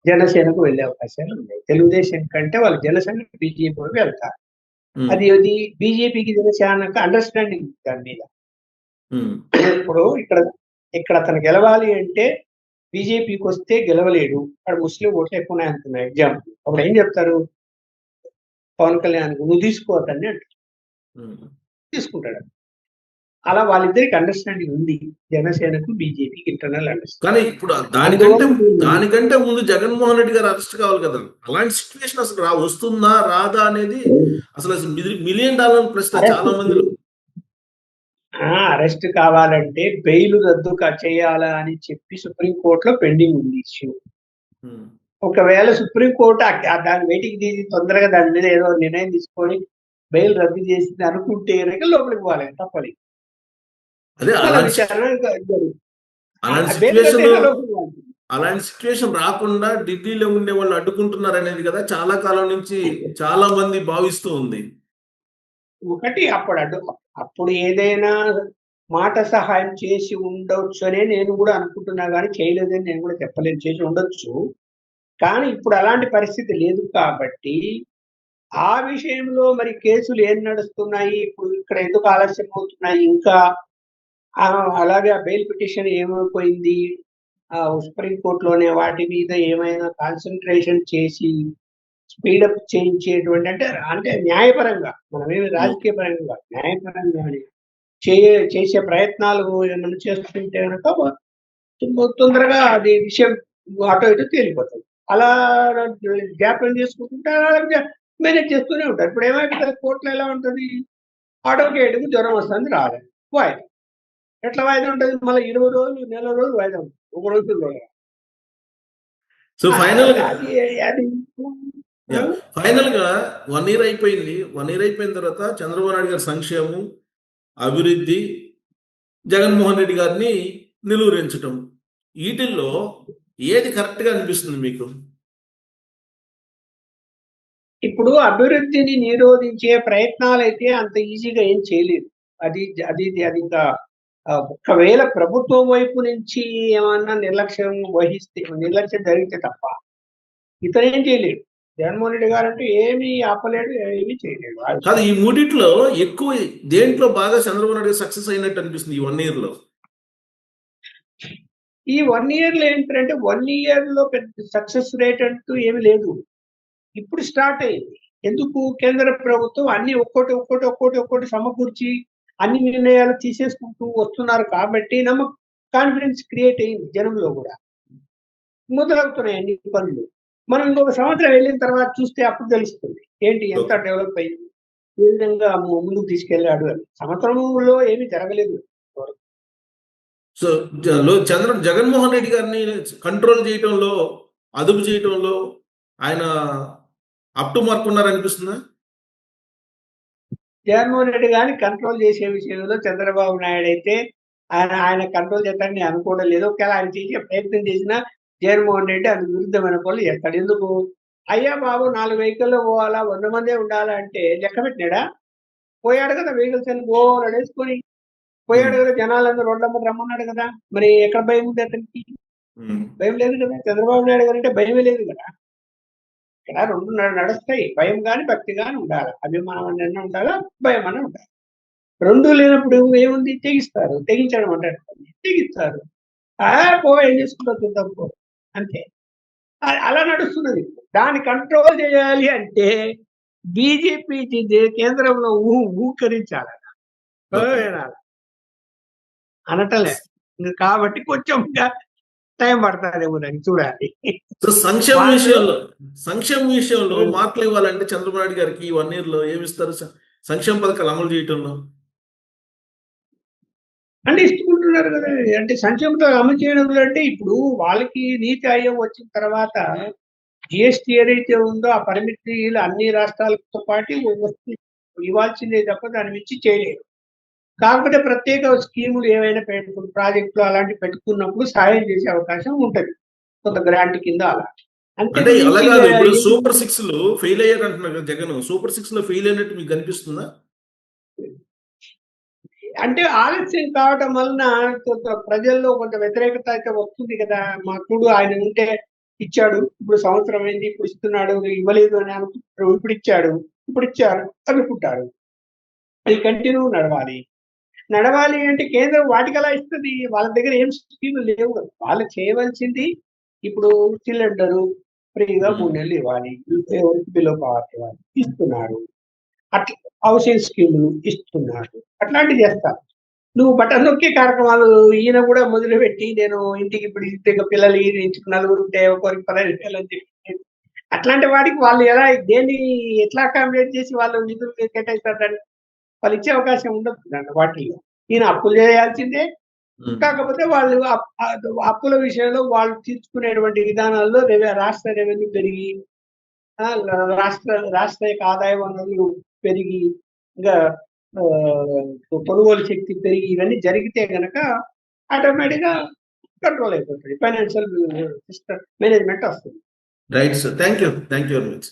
జనసేనకు వెళ్ళే అవకాశాలు ఉన్నాయి. తెలుగుదేశం కంటే వాళ్ళు జనసేన బీజేపీ వైపు వెళ్తారు. అది బీజేపీకి జనసేనకు అండర్‌స్టాండింగ్ దాని మీద. ఉమ్, ఇప్పుడు ఇక్కడ అతను గెలవాలి అంటే బీజేపీకి వస్తే గెలవలేడు. అక్కడ ముస్లిం ఓట్లు ఎక్కువ ఉన్నాయి అనుకున్నా ఎగ్జాంపుల్. అప్పుడు ఏం చెప్తారు? పవన్ కళ్యాణ్ నువ్వు తీసుకో అతన్ని అంటే ఉమ్. తీసుకుంటాడు. అలా వాళ్ళిద్దరికి అండర్స్టాండింగ్ ఉంది. జనసేనకు బీజేపీకి ఇంటర్నల్ అండర్స్టాండింగ్. కానీ ఇప్పుడు అందువల్ల దానికంటే ముందు జగన్మోహన్ రెడ్డి గారు అరెస్ట్ కావాలి కదా. అలాంటి సిచ్యువేషన్ అసలు వస్తుందా రాదా అనేది అసలు మిలియన్ డాలర్ ప్రశ్న చాలా మందిలో. అరెస్ట్ కావాలంటే బెయిల్ రద్దు చేయాలా అని చెప్పి సుప్రీంకోర్టులో పెండింగ్ ఉంది ఇష్యూ. ఉమ్. ఒకవేళ సుప్రీంకోర్టు దాన్ని వెయిటింగ్ తీసి తొందరగా దాని మీద ఏదో నిర్ణయం తీసుకొని బెయిల్ రద్దు చేసింది అనుకుంటే కనుక లోపలికి పోవాలి తప్పని. అదే అలా విచారణ అలాంటి బెయిల్ రద్దు సిచ్యువేషన్ అయినా లోపలికి పోవాలి. అలాంటి సిచ్యువేషన్ రాకుండా ఢిల్లీలో ఉండే వాళ్ళు అడ్డుకుంటున్నారు అనేది కదా చాలా కాలం నుంచి చాలా మంది భావిస్తూ ఉంది. ఒకటి అప్పుడు ఏదైనా మాట సహాయం చేసి ఉండొచ్చు అనే నేను కూడా అనుకుంటున్నా, కానీ చేయలేదని నేను కూడా చెప్పలేను. చేసి ఉండొచ్చు, కానీ ఇప్పుడు అలాంటి పరిస్థితి లేదు కాబట్టి ఆ విషయంలో మరి కేసులు ఏం నడుస్తున్నాయి, ఇప్పుడు ఇక్కడ ఎందుకు ఆలస్యం అవుతున్నాయి, ఇంకా అలాగే ఆ బెయిల్ పిటిషన్ ఏమైపోయింది, సుప్రీంకోర్టులోనే వాటి మీద ఏమైనా కాన్సన్ట్రేషన్ చేసి స్పీడప్ చేయించేటువంటి అంటే న్యాయపరంగా, మనమేమి రాజకీయ పరంగా కాదు, న్యాయపరంగానే చేసే ప్రయత్నాలు ఏమైనా చేస్తుంటే కనుక తొందరగా అది విషయం అటు ఇటు తేలిపోతుంది. అలా జాప్యం చేసుకుంటుంటే అలా మేనేజ్ చేస్తూనే ఉంటారు. ఇప్పుడు ఏమైపోతుంది, కోర్టులో ఎలా ఉంటుంది, అడ్వకేట్కి జ్వరం వస్తుంది రాలేదు, వాయిదా. ఎట్లా వాయిదా ఉంటుంది? మళ్ళీ 20 రోజులు, నెల రోజులు వాయిదా ఉంటుంది, ఒక రోజుల్లో. సో ఫైనల్ గా అది అది ఫైనల్ గా 1 ఇయర్ అయిపోయింది. 1 ఇయర్ అయిపోయిన తర్వాత చంద్రబాబు నాయుడు గారి సంక్షేమం, అభివృద్ధి, జగన్మోహన్ రెడ్డి గారిని నిలువరించటం, వీటిల్లో ఏది కరెక్ట్ గా అనిపిస్తుంది మీకు? ఇప్పుడు అభివృద్ధిని నిరోధించే ప్రయత్నాలు అయితే అంత ఈజీగా ఏం చేయలేదు. అది అది అది ఇంకా ఒకవేళ ప్రభుత్వం వైపు నుంచి ఏమన్నా నిర్లక్ష్యం జరిగితే తప్ప ఇతను ఏం చేయలేడు. జగన్మోహన్ రెడ్డి గారు అంటే ఏమీ ఆపలేడు, ఏమీ చేయలేడు. కాదు, ఈ మూడిట్లో ఎక్కువ దేంట్లో బాగా చంద్రబాబు నాయుడు సక్సెస్ అయినట్టు అనిపిస్తుంది ఈ 1 ఇయర్ లో? ఈ 1 ఇయర్ లో ఏంటంటే 1 ఇయర్ లో పెద్ద సక్సెస్ రేట్ అంటూ ఏమి లేదు. ఇప్పుడు స్టార్ట్ అయింది. ఎందుకు? కేంద్ర ప్రభుత్వం అన్ని ఒక్కోటి సమకూర్చి అన్ని నిర్ణయాలు తీసేసుకుంటూ వస్తున్నారు కాబట్టి కాన్ఫిడెన్స్ క్రియేట్ అయింది జనంలో కూడా. మొదలవుతున్నాయి అన్ని పనులు. మనం ఇంకొక సంవత్సరం వెళ్ళిన తర్వాత చూస్తే అప్పుడు తెలుస్తుంది ఏంటి ఎంత డెవలప్ అయింది, ఏ విధంగా ముందుకు తీసుకెళ్లాడు అని. సంవత్సరంలో ఏమీ జరగలేదు. సో జగన్మోహన్ రెడ్డి గారిని కంట్రోల్ చేయటంలో, అదుపు చేయటంలో ఆయన అప్ టు మార్క్ ఉన్నారనిపిస్తుందా? జగన్మోహన్ రెడ్డి గారిని కంట్రోల్ చేసే విషయంలో చంద్రబాబు నాయుడు అయితే ఆయన కంట్రోల్ చేస్తాడని నేను అనుకోవడం లేదు. ఒకవేళ ఆయన చేసే ప్రయత్నం చేసినా జగన్మోహన్ రెడ్డి అందుకు విరుద్ధమైన పనులు చేస్తాడు. ఎందుకు? అయ్యా బాబు 4 వెహికల్లో పోవాలా, 100 మందే ఉండాలా అంటే లెక్క పెట్టినాడా? పోయాడు కదా వెహికల్స్ అని నడేసుకొని పోయాడు కదా, జనాలందరూ రోడ్ల మీద రమ్మన్నాడు కదా. మరి ఎక్కడ భయం ఉంది అతనికి? భయం లేదు కదా. చంద్రబాబు నాయుడు గారు అంటే భయమే లేదు కదా. ఇక్కడ రెండు నడుస్తాయి, భయం కానీ భక్తి కానీ ఉండాలి, అభిమానం అన్న ఉండాలా, భయం అన్న ఉండాలి. రెండు లేనప్పుడు ఏముంది? తెగించడం అంటారు, తెగిస్తారు. ఏం చేసుకుంటా చూద్దాం పో, అంతే. అలా నడుస్తున్నది. దాన్ని కంట్రోల్ చేయాలి అంటే బీజేపీ కేంద్రంలో ఊకరించాలి అనటలే. కాబట్టి కొంచెం టైం పడుతుందేమో దానికి చూడాలి. సో సంక్షేమ విషయంలో మార్కులు ఇవ్వాలంటే చంద్రబాబు నాయుడు గారికి ఈ 1 ఇయర్ లో ఏమిస్తారు సంక్షేమ పథకాలు అమలు చేయటంలో? అంటే ఇస్తుకుంటున్నారు కదా. అంటే సంక్షేమతో అమలు చేయడం అంటే ఇప్పుడు వాళ్ళకి నీతి ఆయోగ్ వచ్చిన తర్వాత జిఎస్టీ ఏదైతే ఉందో ఆ పరిమితిలు అన్ని రాష్ట్రాలతో పాటు ఇవ్వాల్సిందే తప్ప దాని మించి చేయలేదు. కాకపోతే ప్రత్యేక స్కీములు ఏవైనా ప్రాజెక్టులు అలాంటివి పెట్టుకున్నప్పుడు సాయం చేసే అవకాశం ఉంటుంది కొంత గ్రాంట్ కింద. అలా అంటే అలా కాదు, ఇప్పుడు సూపర్ 6 లో ఫెయిల్ అయ్యారు అంటున్నారు కదా జగన్. సూపర్ 6 లో ఫెయిల్ అయినట్టు మీకు కనిపిస్తుందా? అంటే ఆలస్యం కావటం వలన ప్రజల్లో కొంత వ్యతిరేకత అయితే వస్తుంది కదా. మా చూడు ఆయన ఉంటే ఇచ్చాడు, ఇప్పుడు సంవత్సరం అయింది, ఇప్పుడు ఇస్తున్నాడు, ఇవ్వలేదు అని అనుకుంటారు. ఇప్పుడు ఇచ్చారు అనుకుంటారు. అది కంటిన్యూ నడవాలి. నడవాలి అంటే కేంద్రం వాటికెలా ఇస్తది? వాళ్ళ దగ్గర ఏం స్కీములు లేవు కదా! వాళ్ళు చేయవలసింది ఇప్పుడు సిలిండరు ఫ్రీగా 3 నెలలు ఇవ్వాలి. ఎవరికి బిలో పవర్టీ ఇవ్వాలి. ఇస్తున్నారు. అట్లా హౌసింగ్ స్కీములు ఇస్తున్నారు. అట్లాంటివి చేస్తారు. నువ్వు బటన్ నొక్కే కార్యక్రమాలు ఈయన కూడా మొదలుపెట్టి నేను ఇంటికి ఇప్పుడు ఇంటికి పిల్లలు ఇంటికి నలుగురు ఉంటే ఒక్కొక్కరికి 15,000 అని చెప్పి అట్లాంటి వాటికి వాళ్ళు ఎలా దేన్ని ఎట్లా అకామిడేట్ చేసి వాళ్ళు నిధులు కేటాయిస్తారు దాన్ని? వాళ్ళు ఇచ్చే అవకాశం ఉండదు దాంట్లో వాటిల్లో. ఈయన అప్పులు చేయాల్సిందే. కాకపోతే వాళ్ళు అప్పుల విషయంలో వాళ్ళు తీర్చుకునేటువంటి విధానాల్లో రాష్ట్ర రెవెన్యూ పెరిగి రాష్ట్ర యొక్క ఆదాయ వనరులు పెరిగి ఇంకా కొనుగోలు శక్తి పెరిగి ఇవన్నీ జరిగితే గనక ఆటోమేటిక్‌గా కంట్రోల్ అయిపోతది. ఫైనాన్షియల్ సిస్టమ్ మేనేజ్‌మెంట్ వస్తుంది. Right sir. Thank you. Thank you very much.